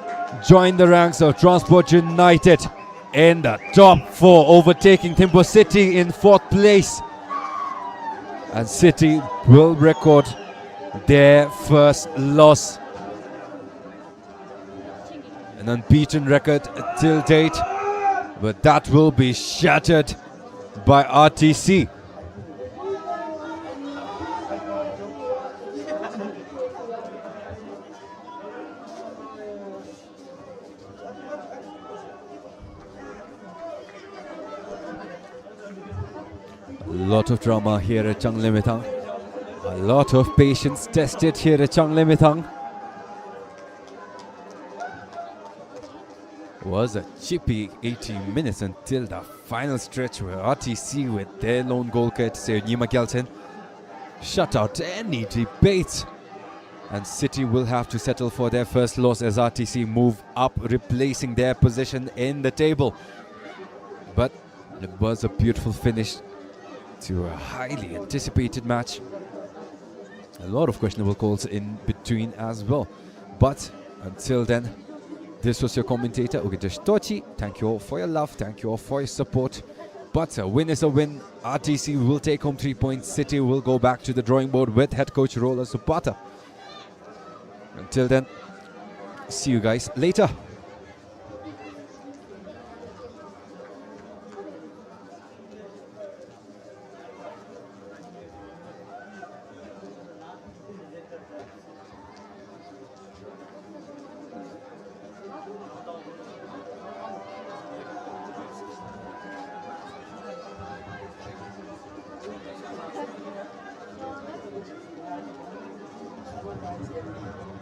join the ranks of Transport United in the top 4, overtaking THIMPHU City in 4th place. And City will record their first loss. An unbeaten record till date, but that will be shattered by RTC. A lot of drama here at Changlemitang. A lot of patience tested here at Changlemitang. Was a chippy 80 minutes until the final stretch where RTC with their lone goal courtesy of Nyima Gelton shut out any debate. And City will have to settle for their first loss as RTC move up, replacing their position in the table. But it was a beautiful finish to a highly anticipated match. A lot of questionable calls in between as well. But until then, this was your commentator, Ugedesh Tochi. Thank you all for your love. Thank you all for your support. But a win is a win. RTC will take home 3 points. City will go back to the drawing board with head coach Rola Supata. Until then, see you guys later. Thank you.